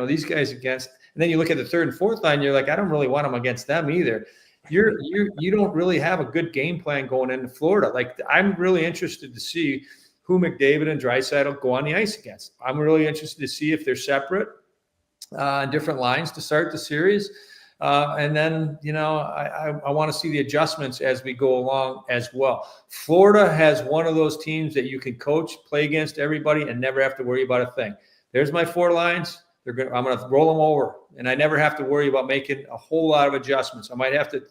these guys against? And then you look at the third and fourth line, you're like, I don't really want them against them either. You don't really have a good game plan going into Florida. Like, I'm really interested to see who McDavid and Draisaitl go on the ice against. I'm really interested to see if they're separate on different lines to start the series. And then, I want to see the adjustments as we go along as well. Florida has one of those teams that you can coach, play against everybody, and never have to worry about a thing. There's my 4 lines. I'm going to roll them over, and I never have to worry about making a whole lot of adjustments. I might have to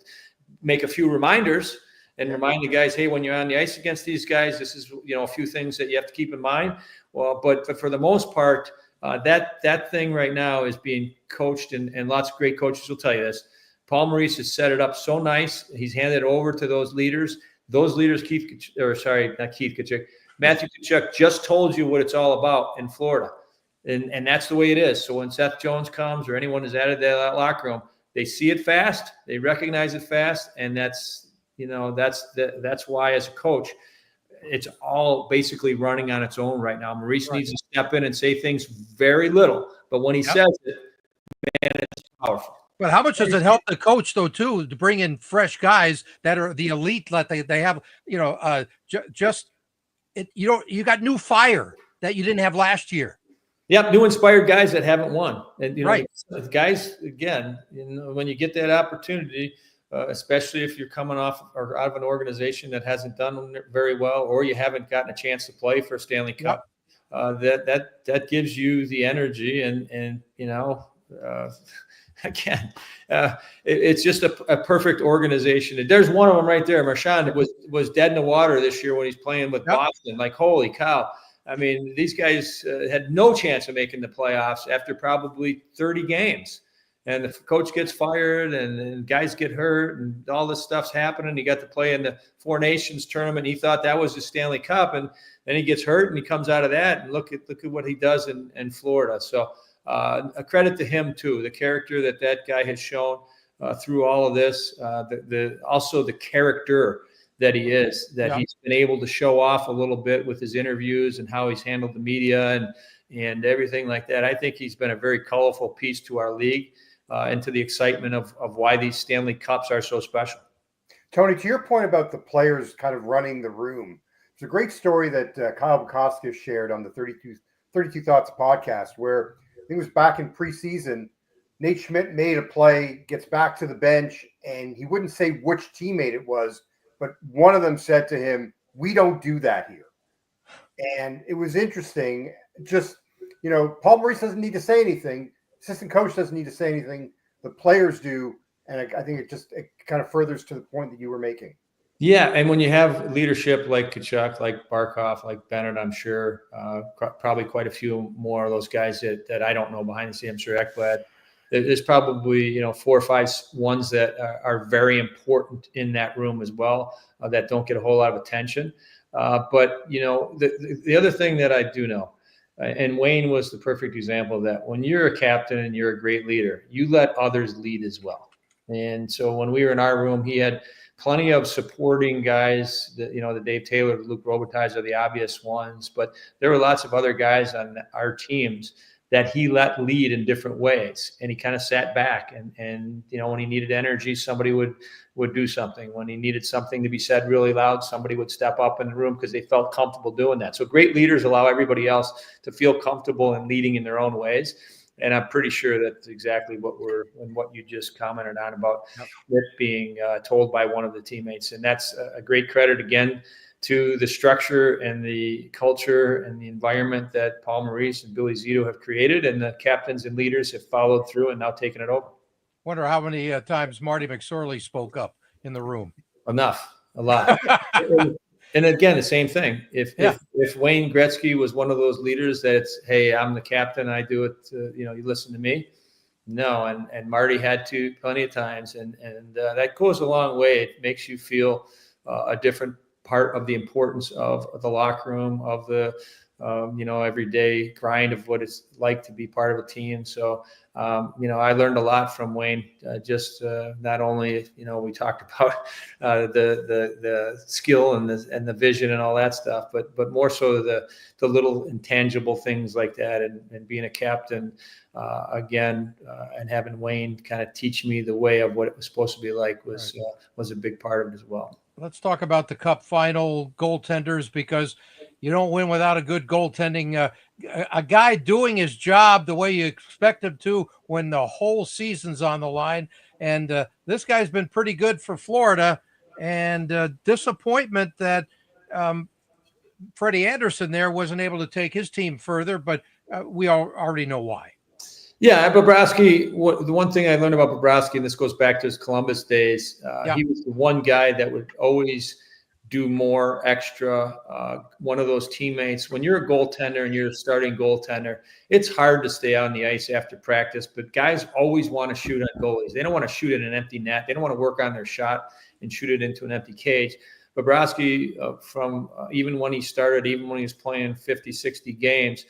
make a few reminders and remind the guys, hey, when you're on the ice against these guys, this is a few things that you have to keep in mind. Well, but for the most part, that thing right now is being coached, and lots of great coaches will tell you this. Paul Maurice has set it up so nice. He's handed it over to those leaders. Those leaders, Matthew Tkachuk just told you what it's all about in Florida. And that's the way it is. So when Seth Jones comes or anyone is added to that locker room, they see it fast, they recognize it fast, and that's why as a coach, it's all basically running on its own right now. Maurice needs to step in and say things very little, but when he says it, man, it's powerful. But how much does it help the coach, though, too, to bring in fresh guys that are the elite that they have? You got new fire that you didn't have last year. Yep, new inspired guys that haven't won, and Right. the guys again. When you get that opportunity, especially if you're coming off or out of an organization that hasn't done very well, or you haven't gotten a chance to play for a Stanley Cup, that gives you the energy, and again, it's just a perfect organization. There's one of them right there. Marchand was dead in the water this year when he's playing with Boston. Like, holy cow. I mean, these guys had no chance of making the playoffs after probably 30 games. And the coach gets fired and guys get hurt and all this stuff's happening. He got to play in the Four Nations tournament. He thought that was the Stanley Cup. And then he gets hurt and he comes out of that. And look at what he does in Florida. So a credit to him, too, the character that guy has shown through all of this, also the character that he is, that he's been able to show off a little bit with his interviews and how he's handled the media and everything like that. I think he's been a very colorful piece to our league and to the excitement of why these Stanley Cups are so special. Tony, to your point about the players kind of running the room, it's a great story that Kyle Bukoskis shared on the 32 Thoughts podcast, where I think it was back in preseason. Nate Schmidt made a play, gets back to the bench, and he wouldn't say which teammate it was, but one of them said to him, "We don't do that here." And it was interesting. Just, Paul Maurice doesn't need to say anything. Assistant coach doesn't need to say anything. The players do. And I think it kind of furthers to the point that you were making. Yeah. And when you have leadership like Tkachuk, like Barkov, like Bennett, I'm sure probably quite a few more of those guys that I don't know behind the scenes. I'm sure Ekblad. There's probably 4 or 5 ones that are very important in that room as well that don't get a whole lot of attention. But the other thing that I do know, and Wayne was the perfect example of that. When you're a captain and you're a great leader, you let others lead as well. And so when we were in our room, he had plenty of supporting guys. The Dave Taylor, the Luc Robitaille are the obvious ones, but there were lots of other guys on our teams that he let lead in different ways. And he kind of sat back and when he needed energy, somebody would do something. When he needed something to be said really loud, somebody would step up in the room because they felt comfortable doing that. So great leaders allow everybody else to feel comfortable and leading in their own ways. And I'm pretty sure that's exactly what you just commented on about it being told by one of the teammates. And that's a great credit again to the structure and the culture and the environment that Paul Maurice and Billy Zito have created, and the captains and leaders have followed through and now taken it over. Wonder how many times Marty McSorley spoke up in the room. Enough, a lot. And again, the same thing. If Wayne Gretzky was one of those leaders that's, hey, I'm the captain, I do it, you listen to me. No, and Marty had to plenty of times, and that goes a long way. It makes you feel a different part of the importance of the locker room, of the everyday grind of what it's like to be part of a team. So I learned a lot from Wayne. Not only we talked about the skill and the vision and all that stuff, but more so the little intangible things like that, and being a captain again, and having Wayne kind of teach me the way of what it was supposed to be like was a big part of it as well. Let's talk about the Cup final goaltenders, because you don't win without a good goaltending. A guy doing his job the way you expect him to when the whole season's on the line. And this guy's been pretty good for Florida. And disappointment that Freddie Anderson there wasn't able to take his team further, but we already know why. Yeah, Bobrovsky, the one thing I learned about Bobrovsky, and this goes back to his Columbus days, he was the one guy that would always do more extra. One of those teammates, when you're a goaltender and you're a starting goaltender, it's hard to stay on the ice after practice, but guys always want to shoot on goalies. They don't want to shoot in an empty net. They don't want to work on their shot and shoot it into an empty cage. Bobrovsky, from even when he started, even when he was playing 50, 60 games,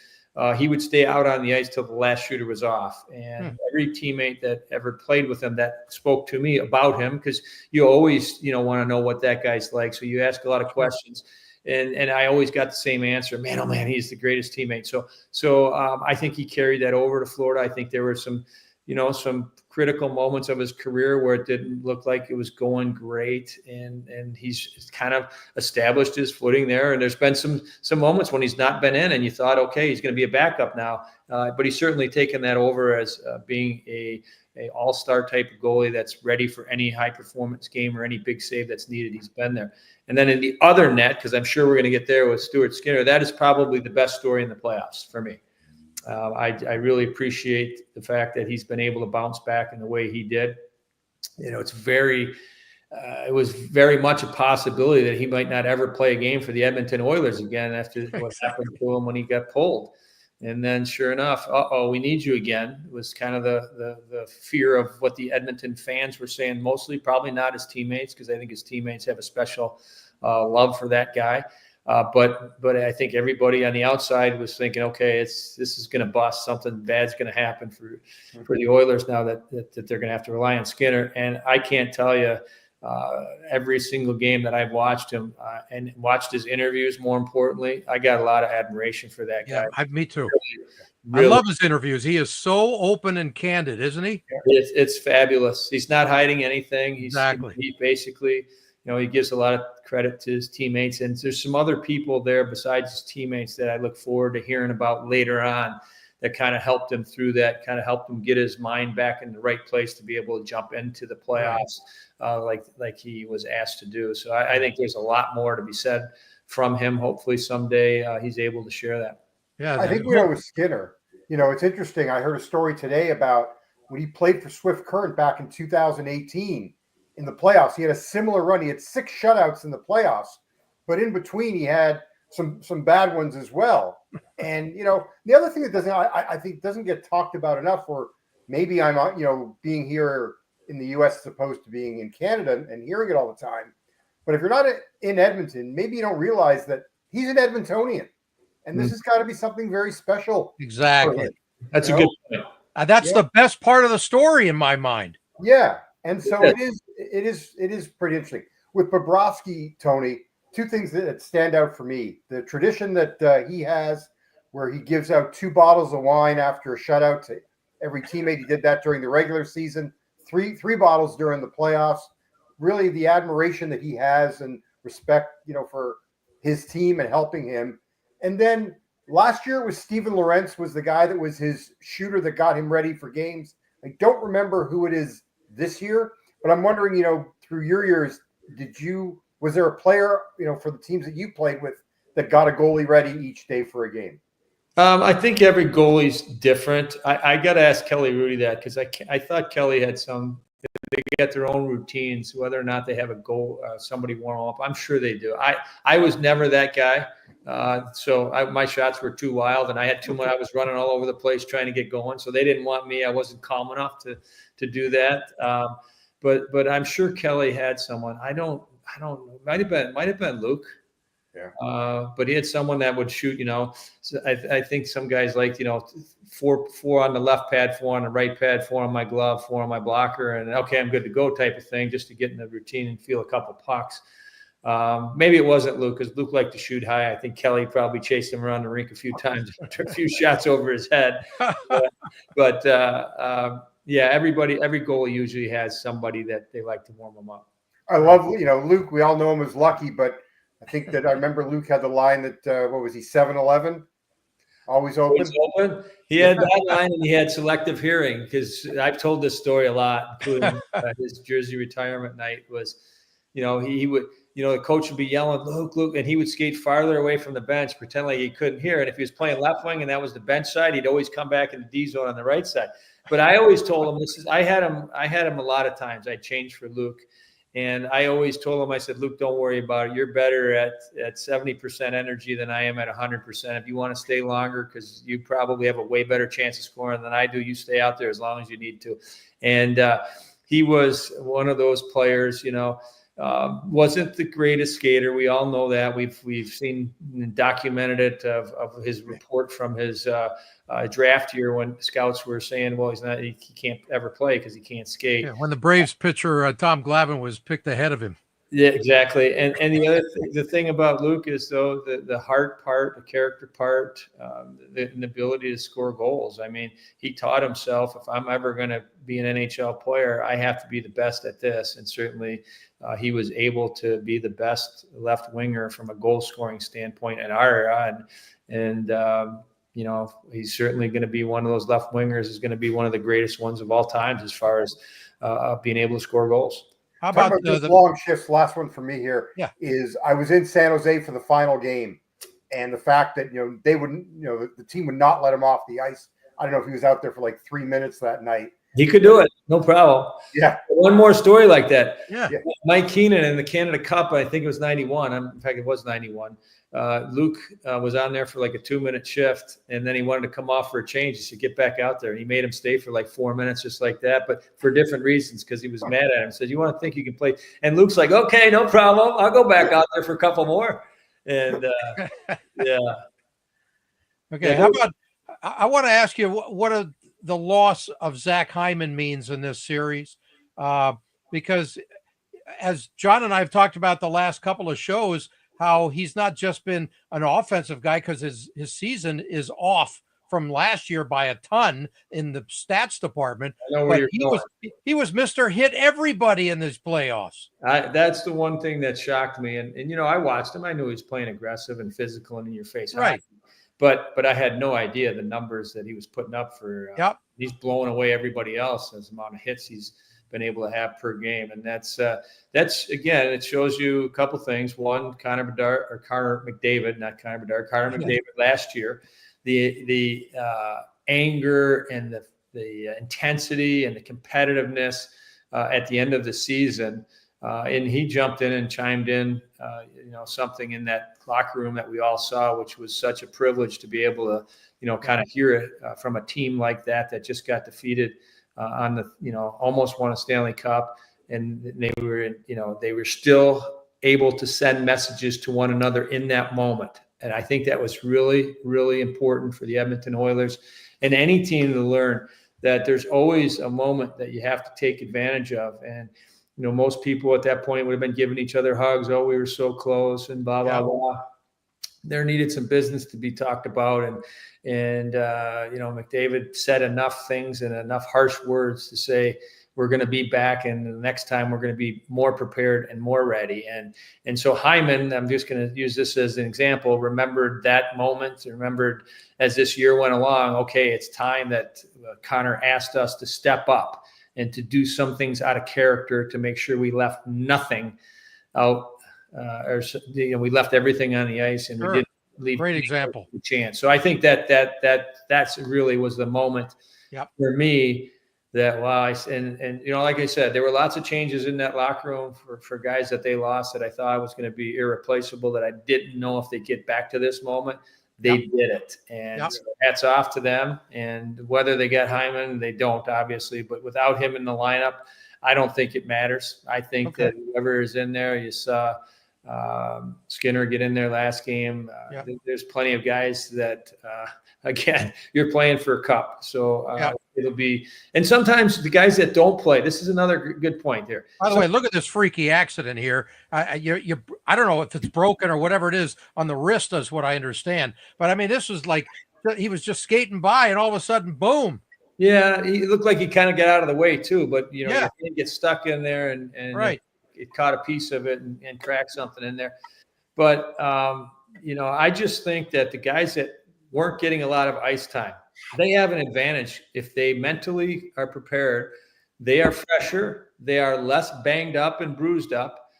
he would stay out on the ice till the last shooter was off. And every teammate that ever played with him that spoke to me about him, because you always, want to know what that guy's like. So you ask a lot of questions, and I always got the same answer. Man, oh man, he's the greatest teammate. So I think he carried that over to Florida. I think there were some, some critical moments of his career where it didn't look like it was going great, and he's kind of established his footing there. And there's been some moments when he's not been in, and you thought, okay, he's going to be a backup now, but he's certainly taken that over as being a all-star type of goalie that's ready for any high-performance game or any big save that's needed. He's been there. And then in the other net, because I'm sure we're going to get there with Stuart Skinner, that is probably the best story in the playoffs for me. I really appreciate the fact that he's been able to bounce back in the way he did. It was very much a possibility that he might not ever play a game for the Edmonton Oilers again after what happened to him when he got pulled. And then sure enough, we need you again. It was kind of the fear of what the Edmonton fans were saying, mostly probably not his teammates, because I think his teammates have a special love for that guy. But I think everybody on the outside was thinking, okay, this is going to bust. Something bad's going to happen for the Oilers now that they're going to have to rely on Skinner. And I can't tell you every single game that I've watched him and watched his interviews. More importantly, I got a lot of admiration for that guy. Yeah, me too. Really, I love his interviews. He is so open and candid, isn't he? It's fabulous. He's not hiding anything. Exactly. He basically, he gives a lot of credit to his teammates. And there's some other people there besides his teammates that I look forward to hearing about later on that kind of helped him through that, kind of helped him get his mind back in the right place to be able to jump into the playoffs like he was asked to do. So I think there's a lot more to be said from him. Hopefully someday he's able to share that. Yeah, I think with Skinner, it's interesting. I heard a story today about when he played for Swift Current back in 2018 in the playoffs. He had a similar run. He had 6 shutouts in the playoffs, but in between he had some bad ones as well. And the other thing that I think doesn't get talked about enough, or maybe I'm being here in the U.S. as opposed to being in Canada and hearing it all the time. But if you're not in Edmonton, maybe you don't realize that he's an Edmontonian. And this has got to be something very special. Exactly. That's a good point. That's the best part of the story in my mind. Yeah. And so it is pretty interesting. With Bobrovsky, Tony, 2 things that stand out for me. The tradition that he has where he gives out 2 bottles of wine after a shutout to every teammate. He did that during the regular season, 3 bottles during the playoffs. Really the admiration that he has and respect, for his team and helping him. And then last year it was Steven Lorentz was the guy that was his shooter that got him ready for games. I don't remember who it is this year, but I'm wondering, through your years, was there a player, for the teams that you played with that got a goalie ready each day for a game? I think every goalie's different. I got to ask Kelly Rudy that, because I thought Kelly had they get their own routines, whether or not they have a goal, somebody warm up. I'm sure they do. I was never that guy. My shots were too wild, and I had too much. I was running all over the place trying to get going. So they didn't want me. I wasn't calm enough to do that. But I'm sure Kelly had someone. I don't know. Might have been Luke. Yeah. But he had someone that would shoot, So I think some guys liked, 4 on the left pad, 4 on the right pad, 4 on my glove, 4 on my blocker, and okay, I'm good to go type of thing, just to get in the routine and feel a couple pucks. Maybe it wasn't Luke, because Luke liked to shoot high. I think Kelly probably chased him around the rink a few times, took a few shots over his head. But every goalie usually has somebody that they like to warm them up. I love, Luke. We all know him as Lucky, but I think that I remember Luke had the line that, what was he, 7-Eleven? Always open? He had that line, and he had selective hearing, because I've told this story a lot, including his jersey retirement night was, he would, the coach would be yelling, Luke, and he would skate farther away from the bench, pretend like he couldn't hear. And if he was playing left wing and that was the bench side, he'd always come back in the D zone on the right side. But I always told him, I had him a lot of times. I changed for Luke. And I always told him, I said, Luke, don't worry about it. You're better at 70% energy than I am at 100%. If you want to stay longer, because you probably have a way better chance of scoring than I do, you stay out there as long as you need to. And he was one of those players, wasn't the greatest skater. We all know that. We've seen and documented it of his report from his draft year when scouts were saying, well, he can't ever play because he can't skate. Yeah, when the Braves pitcher Tom Glavine was picked ahead of him. Yeah, exactly. And the other the thing about Luke is though the heart part, the character part, the ability to score goals. I mean, he taught himself, if I'm ever going to be an NHL player, I have to be the best at this. And certainly he was able to be the best left winger from a goal scoring standpoint in our era. And you know, he's certainly going to be one of those left wingers. Is going to be one of the greatest ones of all times as far as being able to score goals. How about the long shifts? Last one for me here is I was in San Jose for the final game, and the fact that they wouldn't, the team would not let him off the ice. I don't know if he was out there for like 3 minutes that night. He could do it, no problem. Yeah. One more story like that. Yeah. Mike Keenan in the Canada Cup, I think it was 91. In fact, it was 91. Luke was on there for like a 2-minute shift, and then he wanted to come off for a change. He said, get back out there. And he made him stay for like 4 minutes, just like that, but for different reasons, because he was mad at him. He said, you want to think you can play? And Luke's like, okay, no problem. I'll go back out there for a couple more. And yeah. Okay. How about, I want to ask you, what the loss of Zach Hyman means in this series? Because as John and I have talked about the last couple of shows, how he's not just been an offensive guy, because his season is off from last year by a ton in the stats department. But he was Mr. Hit everybody in these playoffs. That's the one thing that shocked me. And I watched him. I knew he was playing aggressive and physical and in your face. Right. But I had no idea the numbers that he was putting up for. He's blowing away everybody else as the amount of hits he's been able to have per game. And that's again, it shows you a couple things. One, Connor McDavid last year, the anger and the intensity and the competitiveness at the end of the season. And he jumped in and chimed in, something in that locker room that we all saw, which was such a privilege to be able to, kind of hear it from a team like that just got defeated on the, almost won a Stanley Cup. And they were still able to send messages to one another in that moment. And I think that was really, really important for the Edmonton Oilers and any team to learn that there's always a moment that you have to take advantage of. And, most people at that point would have been giving each other hugs. Oh, we were so close and blah, blah, blah. There needed some business to be talked about. And McDavid said enough things and enough harsh words to say, we're going to be back, and the next time we're going to be more prepared and more ready. And so Hyman, I'm just going to use this as an example, remembered that moment, remembered as this year went along, okay, it's time that Connor asked us to step up and to do some things out of character to make sure we left nothing out, we left everything on the ice, and we didn't leave. Great example. A chance. So I think that's really was the moment for me. That and like I said, there were lots of changes in that locker room for guys that they lost that I thought was going to be irreplaceable, that I didn't know if they'd get back to this moment. They did it, and so hats off to them. And whether they get Hyman, they don't, obviously, but without him in the lineup, I don't think it matters. I think that whoever is in there, you saw Skinner get in there last game. There's plenty of guys that, again, you're playing for a cup. So it'll be, and sometimes the guys that don't play, this is another good point here. By the way, look at this freaky accident here. I don't know if it's broken or whatever it is on the wrist, is what I understand. But I mean, this was like, he was just skating by and all of a sudden, boom. Yeah. He looked like he kind of got out of the way too, but he gets stuck in there and right. It caught a piece of it and cracked something in there. But, I just think that the guys that weren't getting a lot of ice time, they have an advantage if they mentally are prepared. They are fresher. They are less banged up and bruised up.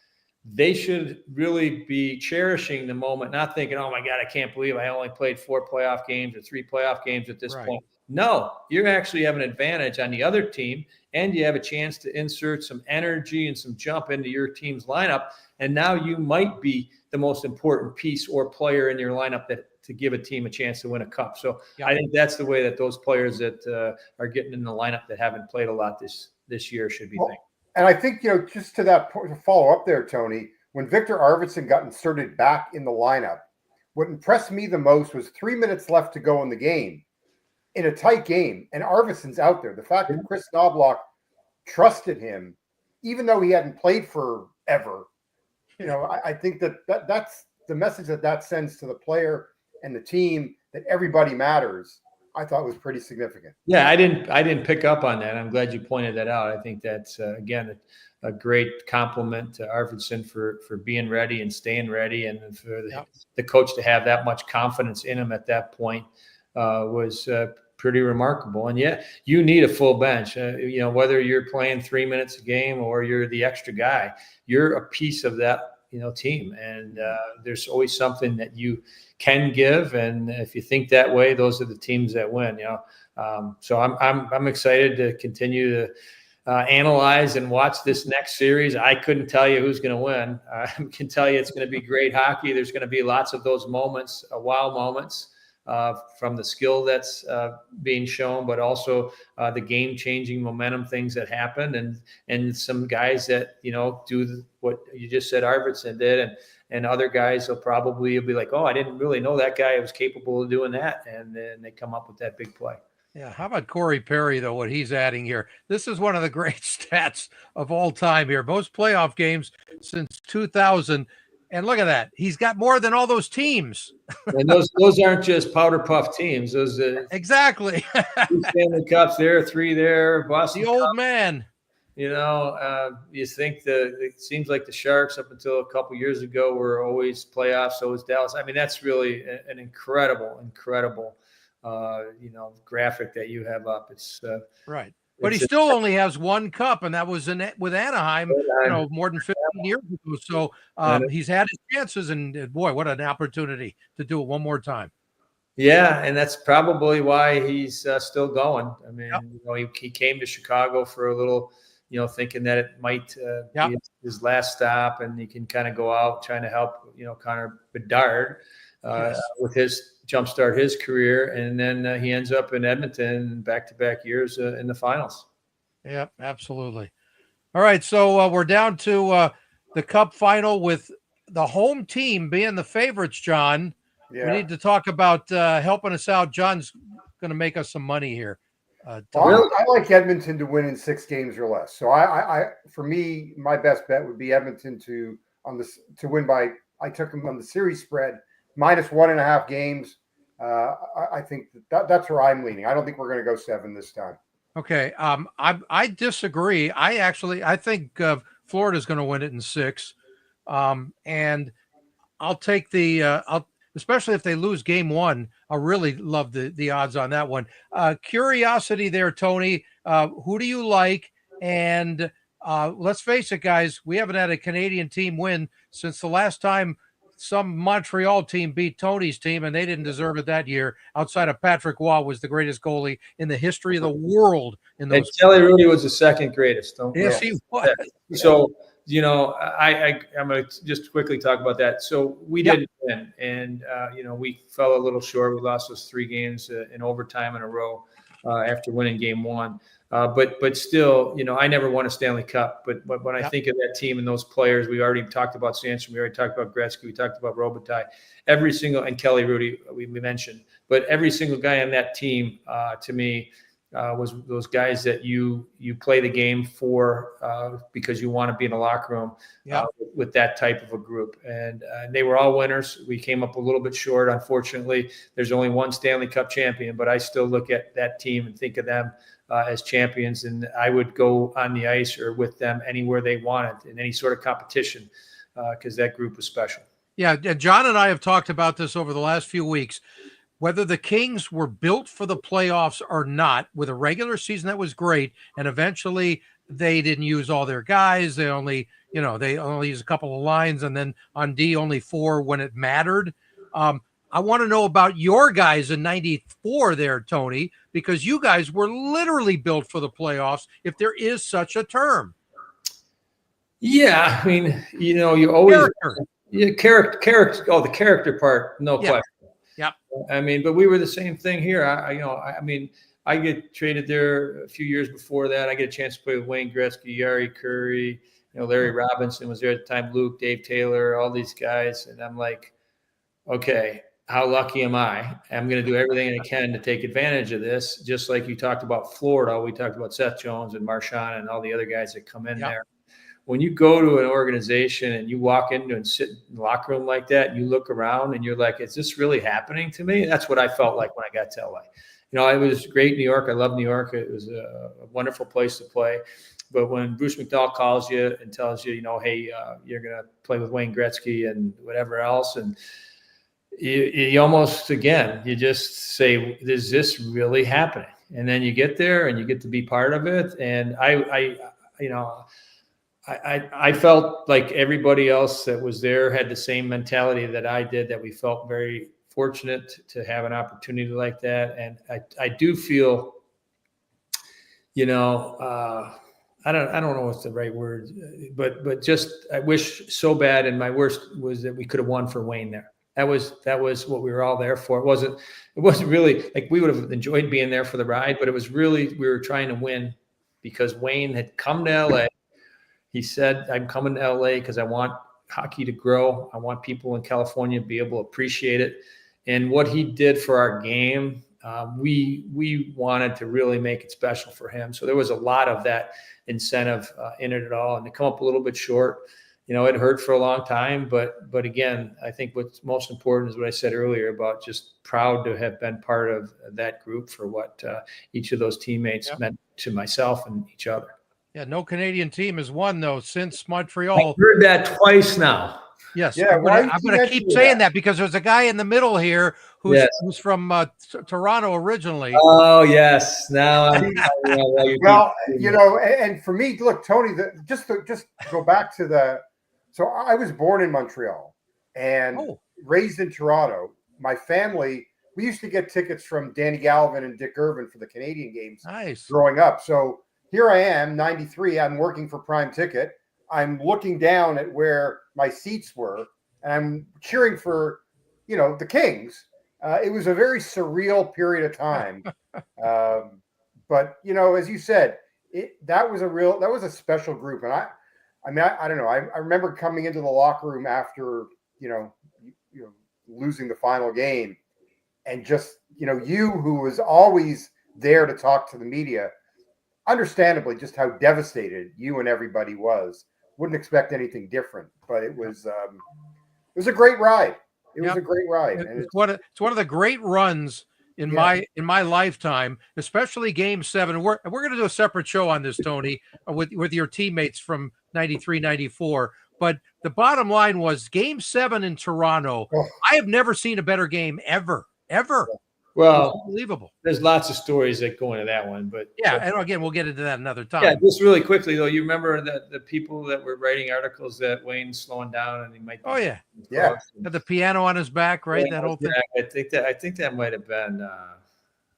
They should really be cherishing the moment, not thinking, oh, my God, I can't believe I only played 4 playoff games or 3 playoff games at this point. No, you actually have an advantage on the other team, and you have a chance to insert some energy and some jump into your team's lineup. And now you might be the most important piece or player in your lineup to give a team a chance to win a cup. So I think that's the way that those players that are getting in the lineup that haven't played a lot this year should be thinking. And I think, just to that point, to follow up there, Tony, when Victor Arvidsson got inserted back in the lineup, what impressed me the most was 3 minutes left to go in the game, in a tight game, and Arvidsson's out there. The fact that Chris Knobloch trusted him, even though he hadn't played forever, I think that's the message that sends to the player and the team, that everybody matters. I thought was pretty significant. Yeah, I didn't pick up on that. I'm glad you pointed that out. I think that's again a great compliment to Arvidsson for being ready and staying ready, and for the coach to have that much confidence in him at that point was pretty remarkable. And yeah, you need a full bench. Whether you're playing 3 minutes a game or you're the extra guy, you're a piece of that team, and there's always something that you can give. And if you think that way, those are the teams that win. So I'm excited to continue to analyze and watch this next series. I couldn't tell you who's going to win. I can tell you it's going to be great hockey. There's going to be lots of those moments, wow moments. From the skill that's being shown, but also the game-changing momentum things that happen, and some guys that do what you just said Arvidsson did, and other guys will probably be like, oh, I didn't really know that guy was capable of doing that, and then they come up with that big play. Yeah, how about Corey Perry, though, what he's adding here? This is one of the great stats of all time here. Most playoff games since 2000. And look at that. He's got more than all those teams. And those aren't just powder puff teams. Those exactly. 2 Stanley Cups there, 3 there. Boston the old Cup. Man. You think it seems like the Sharks up until a couple years ago were always playoffs. So was Dallas. I mean, that's really an incredible graphic that you have up. It's right. But he still only has 1 cup, and that was with Anaheim, more than 15 years ago. So he's had his chances, and boy, what an opportunity to do it one more time. Yeah, and that's probably why he's still going. I mean, he came to Chicago for a little, thinking that it might be his last stop, and he can kind of go out trying to help, Connor Bedard with his jumpstart his career, and then he ends up in Edmonton back-to-back years in the finals. Yeah, absolutely. All right, so we're down to the Cup final with the home team being the favorites, John. Yeah. We need to talk about helping us out. John's going to make us some money here. I like Edmonton to win in 6 games or less. So for me, my best bet would be Edmonton to win by. I took them on the series spread -1.5 games. I think that's where I'm leaning. I don't think we're going to go 7 this time. Okay. I disagree. I think Florida's going to win it in 6. And I'll take especially if they lose game 1. I really love the odds on that one. Curiosity there, Tony. Who do you like? And let's face it, guys, we haven't had a Canadian team win since the last time some Montreal team beat Tony's team, and they didn't deserve it that year. Outside of Patrick Waugh was the greatest goalie in the history of the world. In those, and Kelly Rudy was the second greatest. Yes, he was. So I'm going to just quickly talk about that. So we didn't win, and we fell a little short. We lost those 3 games in overtime in a row after winning game 1. But still, I never won a Stanley Cup. But when I think of that team and those players, we already talked about Sandstrom, we already talked about Gretzky, we talked about Robitaille, and Kelly Rudy we mentioned. But every single guy on that team, to me, was those guys that you play the game for because you want to be in the locker room with that type of a group. And they were all winners. We came up a little bit short. Unfortunately, there's only 1 Stanley Cup champion, but I still look at that team and think of them as champions, and I would go on the ice or with them anywhere they wanted in any sort of competition because that group was special. Yeah, John and I have talked about this over the last few weeks. Whether the Kings were built for the playoffs or not, with a regular season that was great, and eventually they didn't use all their guys. They only use a couple of lines, and then on D only 4 when it mattered. I want to know about your guys in 94 there, Tony, because you guys were literally built for the playoffs, if there is such a term. Yeah, I mean, you always character. Oh, the character part, no question. Yeah. I mean, but we were the same thing here. I get traded there a few years before that. I get a chance to play with Wayne Gretzky, Yari Curry, Larry Robinson was there at the time, Luke, Dave Taylor, all these guys. And I'm like, okay, how lucky am I? I'm going to do everything I can to take advantage of this. Just like you talked about Florida, we talked about Seth Jones and Marchand and all the other guys that come in there. when you go to an organization and you walk into and sit in the locker room like that, and you look around and you're like, is this really happening to me? That's what I felt like when I got to LA. It was great, New York. I love New York. It was a wonderful place to play. But when Bruce McDowell calls you and tells you, hey, you're going to play with Wayne Gretzky and whatever else, and you almost, again, you just say, is this really happening? And then you get there and you get to be part of it. And I felt like everybody else that was there had the same mentality that I did, that we felt very fortunate to have an opportunity like that. And I do feel, I don't know what's the right word, but just, I wish so bad. And my worst was that we could have won for Wayne there. That was what we were all there for. It wasn't really like we would have enjoyed being there for the ride, but it was really, we were trying to win because Wayne had come to LA. He said, I'm coming to LA because I want hockey to grow. I want people in California to be able to appreciate it. And what he did for our game, we wanted to really make it special for him. So there was a lot of that incentive in it at all. And to come up a little bit short, it hurt for a long time. But again, I think what's most important is what I said earlier about just proud to have been part of that group for what each of those teammates meant to myself and each other. Yeah, no Canadian team has won, though, since Montreal. I've heard that twice now. Yes, yeah, I'm going to keep saying that because there's a guy in the middle here who's from Toronto originally. Oh, yes. Now I'm well, and for me, look, Tony, just go back to so I was born in Montreal and raised in Toronto. My family, we used to get tickets from Danny Galvin and Dick Irvin for the Canadian games growing up. So here I am, 93. I'm working for Prime Ticket. I'm looking down at where my seats were, and I'm cheering for, the Kings. It was a very surreal period of time. But, as you said, that was a special group. And I don't know. I remember coming into the locker room after, losing the final game, and just, you who was always there to talk to the media, understandably just how devastated you and everybody was. Wouldn't expect anything different, but it was a great ride. It was a great ride. And it's one of the great runs in my lifetime, especially Game 7. We're going to do a separate show on this, Tony, with your teammates from 93, 94. But the bottom line was Game 7 in Toronto. I have never seen a better game ever. Well, unbelievable. There's lots of stories that go into that one, but and again, we'll get into that another time. Yeah, just really quickly though, you remember the people that were writing articles that Wayne's slowing down and he might. Had the piano on his back, right? That whole thing. I think that might have been.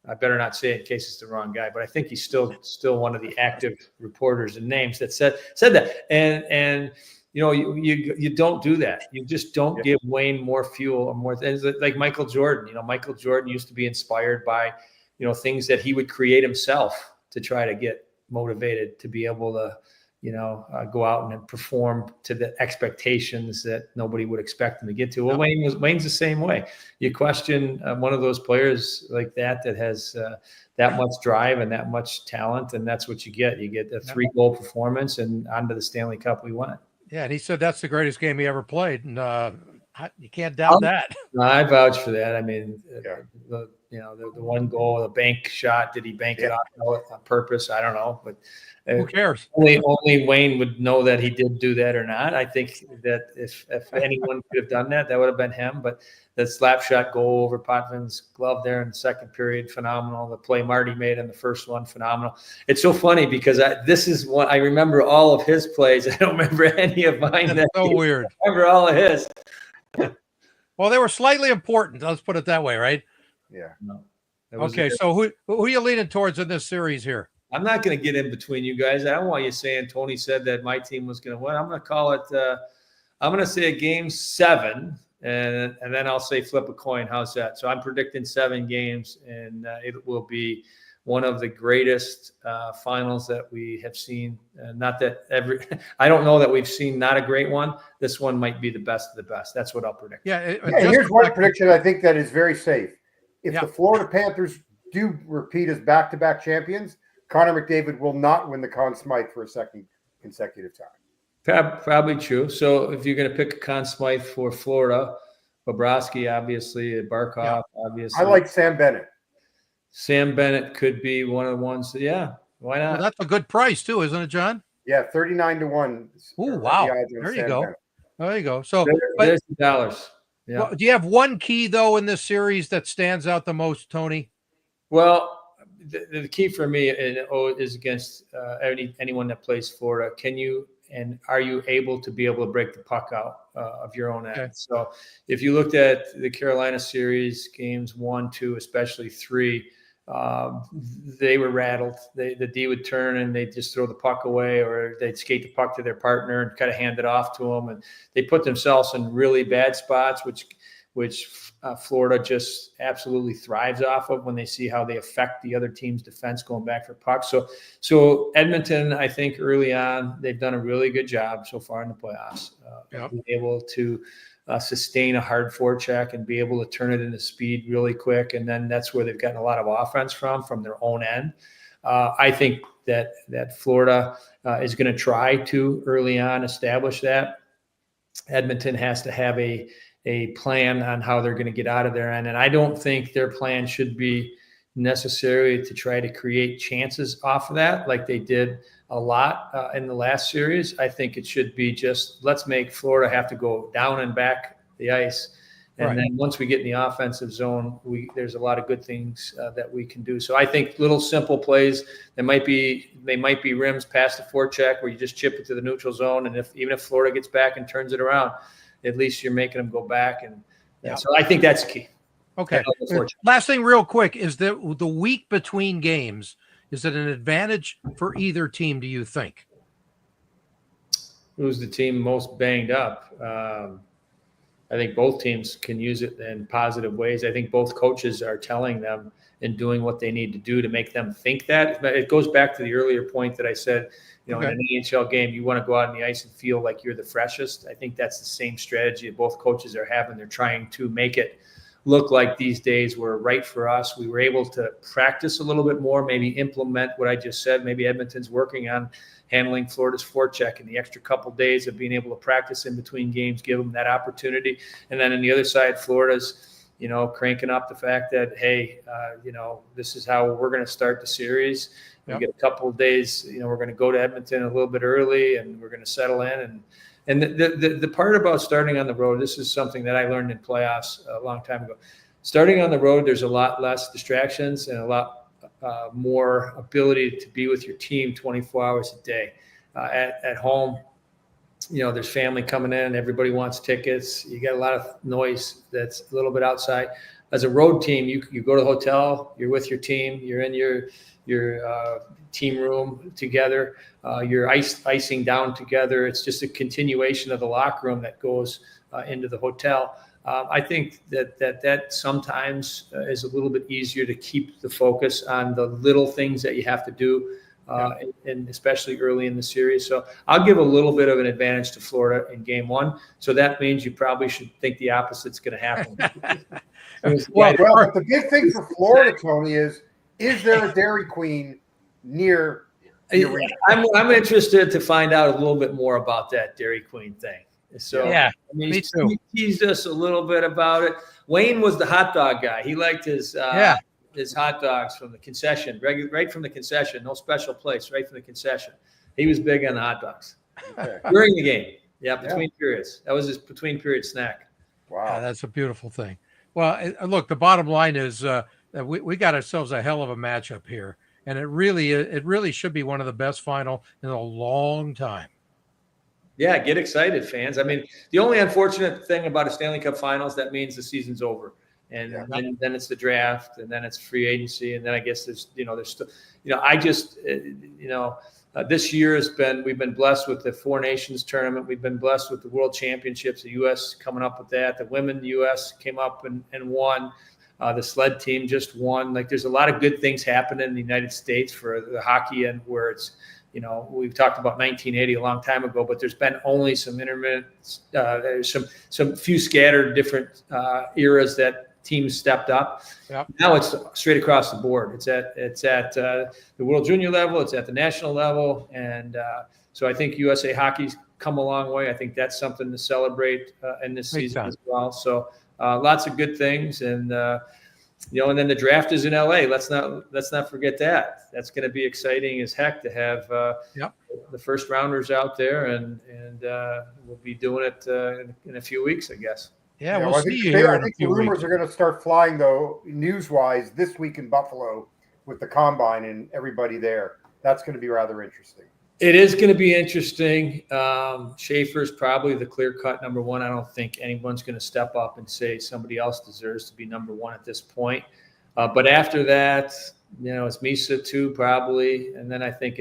I better not say it in case it's the wrong guy, but I think he's still one of the active reporters and names that said that. And you don't do that. You just don't give Wayne more fuel or more things like Michael Jordan. Michael Jordan used to be inspired by, things that he would create himself to try to get motivated to be able to, go out and perform to the expectations that nobody would expect him to get to. Well, Wayne's the same way. You question one of those players like that has that much drive and that much talent, and that's what you get. You get a 3-goal performance and onto the Stanley Cup we won. Yeah, and he said that's the greatest game he ever played, and you can't doubt that. I vouch for that. I mean, the one goal, the bank shot. Did he bank it off on purpose? I don't know, but who cares? Only Wayne would know that he did do that or not. I think that if anyone could have done that, that would have been him. But the slap shot goal over Potvin's glove there in the second period, phenomenal. The play Marty made in the first one, phenomenal. It's so funny because this is one I remember all of his plays. I don't remember any of mine. That's so weird. I remember all of his. Well, they were slightly important. Let's put it that way, right? Yeah. No. Okay, so who are you leaning towards in this series here? I'm not going to get in between you guys. I don't want you saying Tony said that my team was going to win. I'm going to call it. I'm going to say a Game 7. And then I'll say flip a coin. How's that? So I'm predicting 7 games, and it will be one of the greatest finals that we have seen. Not that I don't know that we've seen not a great one. This one might be the best of the best. That's what I'll predict. Here's one prediction I think that is very safe. If the Florida Panthers do repeat as back-to-back champions, Connor McDavid will not win the Conn Smythe for a second consecutive time. Probably true. So if you're going to pick a Conn Smythe for Florida, Bobrovsky, obviously, Barkov, obviously. I like Sam Bennett. Sam Bennett could be one of the ones. Yeah, why not? Well, that's a good price too, isn't it, John? Yeah, 39-1. Oh, wow. There you go. Bennett. There you go. So there's the dollars. Yeah. Well, do you have one key though in this series that stands out the most, Tony? Well, the key for me is against anyone that plays Florida. Are you able to break the puck out of your own end? Okay. So if you looked at the Carolina series, games 1, 2, especially 3, they were rattled. The D would turn and they'd just throw the puck away, or they'd skate the puck to their partner and kind of hand it off to them. And they put themselves in really bad spots, which Florida just absolutely thrives off of when they see how they affect the other team's defense going back for pucks. So Edmonton, I think early on, they've done a really good job so far in the playoffs, being able to sustain a hard forecheck and be able to turn it into speed really quick. And then that's where they've gotten a lot of offense from their own end. I think that Florida is going to try to early on establish that. Edmonton has to have a plan on how they're going to get out of their end. And I don't think their plan should be necessarily to try to create chances off of that like they did a lot in the last series. I think it should be just let's make Florida have to go down and back the ice. And then once we get in the offensive zone, there's a lot of good things that we can do. So I think little simple plays, they might be rims past the forecheck where you just chip it to the neutral zone. And even if Florida gets back and turns it around, at least you're making them go back. And so I think that's key. Okay. Last thing real quick is the week between games. Is it an advantage for either team, do you think? Who's the team most banged up? I think both teams can use it in positive ways. I think both coaches are telling them and doing what they need to do to make them think that. It goes back to the earlier point that I said, in an NHL game, you want to go out on the ice and feel like you're the freshest. I think that's the same strategy that both coaches are having. They're trying to make it look like these days were right for us. We were able to practice a little bit more, maybe implement what I just said. Maybe Edmonton's working on handling Florida's forecheck and the extra couple of days of being able to practice in between games, give them that opportunity. And then on the other side, Florida's, cranking up the fact that, hey, this is how we're going to start the series. We get a couple of days, we're going to go to Edmonton a little bit early and we're going to settle in. And the part about starting on the road, this is something that I learned in playoffs a long time ago. Starting on the road, there's a lot less distractions and a lot more ability to be with your team 24 hours a day. At home, there's family coming in, everybody wants tickets. You get a lot of noise that's a little bit outside. As a road team, you go to the hotel, you're with your team, you're in your team room together, you're icing down together. It's just a continuation of the locker room that goes into the hotel. I think that sometimes is a little bit easier to keep the focus on the little things that you have to do, and especially early in the series. So I'll give a little bit of an advantage to Florida in game 1. So that means you probably should think the opposite's going to happen. Well, the big thing for Florida, Tony, is there a Dairy Queen near the arena? I'm interested to find out a little bit more about that Dairy Queen thing. So me too. He teased us a little bit about it. Wayne was the hot dog guy. He liked his hot dogs from the concession, right from the concession, no special place, right from the concession. He was big on the hot dogs during the game. Between periods. That was his between period snack. Wow, that's a beautiful thing. Well, look, the bottom line is that we got ourselves a hell of a matchup here, and it really should be one of the best final in a long time. Yeah, get excited, fans. I mean, the only unfortunate thing about a Stanley Cup Finals, that means the season's over. And then it's the draft, and then it's free agency, and then I guess there's still, this year we've been blessed with the Four Nations tournament. We've been blessed with the World Championships, the U.S. coming up with that. The women U.S. came up and won. The sled team just won. Like, there's a lot of good things happening in the United States for the hockey, and where it's, we've talked about 1980 a long time ago, but there's been only some intermittent, some few scattered different eras that teams stepped up. Now it's straight across the board. It's at the World Junior level. It's at the national level, and so I think USA Hockey's come a long way. I think that's something to celebrate in this Big season time. as well. So lots of good things, and and then the draft is in LA. Let's not forget that. That's going to be exciting as heck to have the first rounders out there, and we'll be doing it in a few weeks, I guess. Yeah, we'll see you here in a few weeks. The rumors are going to start flying, though, news-wise, this week in Buffalo with the Combine and everybody there. That's going to be rather interesting. It is going to be interesting. Schaefer's probably the clear-cut number one. I don't think anyone's going to step up and say somebody else deserves to be number one at this point. But after that, it's Misa too, probably. And then I think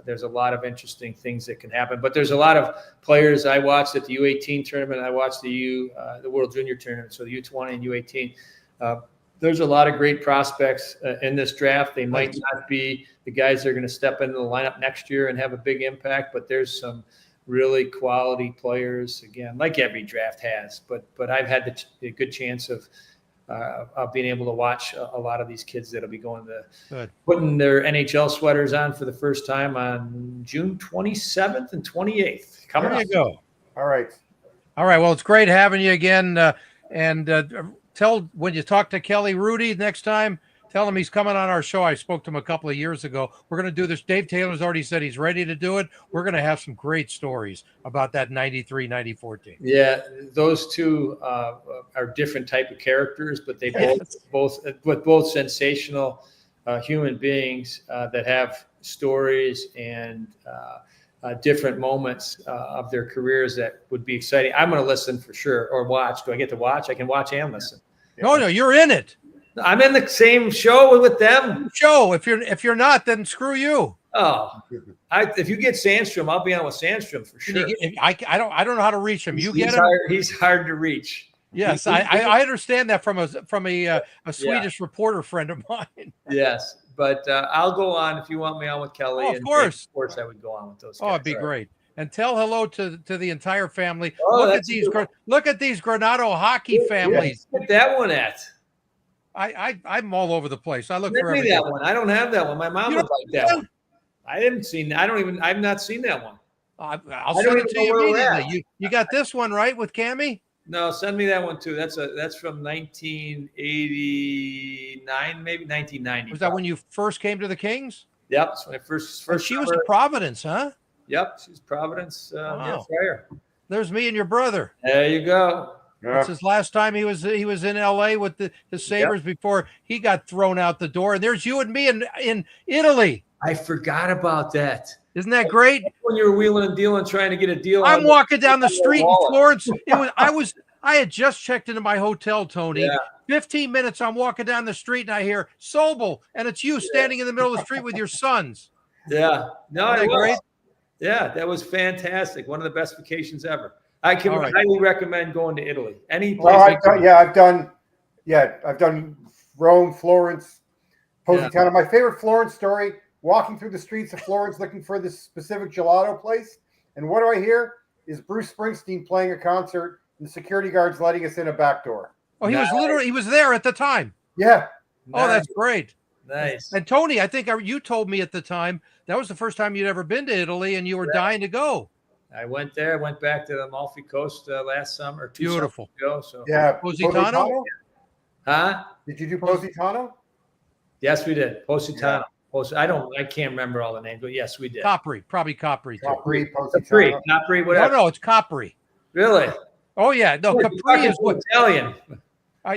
there's a lot of interesting things that can happen. But there's a lot of players I watched at the U18 tournament. I watched the World Junior tournament, so the U20 and U18. There's a lot of great prospects in this draft. They might not be the guys that are going to step into the lineup next year and have a big impact, but there's some really quality players, again, like every draft has. But I've had the good chance of being able to watch a lot of these kids that'll be going to putting their NHL sweaters on for the first time on June 27th and 28th. There you go. All right. Well, it's great having you again. Tell when you talk to Kelly Rudy next time, tell him he's coming on our show. I spoke to him a couple of years ago. We're going to do this. Dave Taylor's already said he's ready to do it. We're going to have some great stories about that 93-94 team. Yeah, those two are different type of characters, but they both sensational human beings that have stories and different moments of their careers that would be exciting. I'm going to listen for sure, or watch. Do I get to watch? I can watch and listen. No, you're in it. I'm in the same show with them. Show. If you're not, then screw you. Oh, if you get Sandstrom, I'll be on with Sandstrom for sure. I don't know how to reach him. You get him. He's hard to reach. Yes, I understand that from a Swedish reporter friend of mine. Yes, but I'll go on if you want me on with Kelly. Oh, of course. Of course, I would go on with those guys. Oh, it'd be great. And tell hello to the entire family. Oh, look at these Granato hockey families. Get that one at. I'm all over the place. I look Send for me everything. that one. I don't have that one. My mom would like that one. I haven't seen. I've not seen that one. I'll send it to you immediately. You got this one right with Cammie? No, send me that one too. That's from 1989, maybe 1990. Was that when you first came to the Kings? Yep, that's when I first. She was in Providence, huh? Yep, she's Providence. Wow. Yeah, there's me and your brother. There you go. That's his last time he was in LA with the Sabres before he got thrown out the door. And there's you and me in Italy. I forgot about that. Isn't that great? When you were wheeling and dealing, trying to get a deal. I'm walking down the street in Florence. I had just checked into my hotel, Tony. Yeah. 15 minutes, I'm walking down the street and I hear Sobel, and it's you standing in the middle of the street with your sons. Yeah. No, Isn't that great? Yeah, that was fantastic. One of the best vacations ever. I can highly recommend going to Italy. Any place. I've done Rome, Florence, Positano. Yeah. My favorite Florence story: walking through the streets of Florence looking for this specific gelato place, and what do I hear? Is Bruce Springsteen playing a concert, and the security guards letting us in a back door. Oh, he was there at the time. Yeah. Oh, that's great. Nice. And Tony, I think you told me at the time that was the first time you'd ever been to Italy, and you were dying to go. I went there. I went back to the Amalfi Coast last summer. Beautiful. Ago, so. Yeah. Positano? Huh? Did you do Positano? Yes, we did. Positano. Yeah. I can't remember all the names, but yes, we did. Capri, probably Capri. Capri, whatever. No, it's Capri. Really? Oh yeah, no, Capri is what Italian.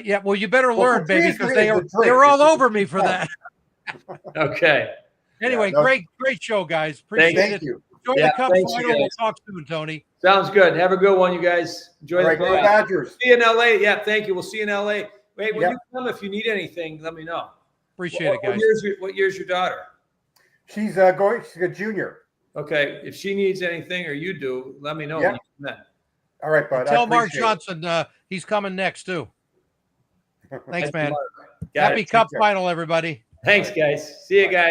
Yeah, well, you better learn, baby, because they were all over me for that. Okay. Anyway, great show, guys. Appreciate it. Thank you. Enjoy the Cup final. We'll talk soon, Tony. Sounds good. Have a good one, you guys. Enjoy the Go Badgers. See you in LA. Yeah, thank you. We'll see you in LA. Wait, when you come, if you need anything, let me know. Appreciate it, guys. What year's your daughter? She's a junior. Okay. If she needs anything or you do, let me know. Yeah. All right, bud. Tell Mark Johnson he's coming next too. Thanks, man. Happy Cup final, everybody. Thanks, guys. See you guys.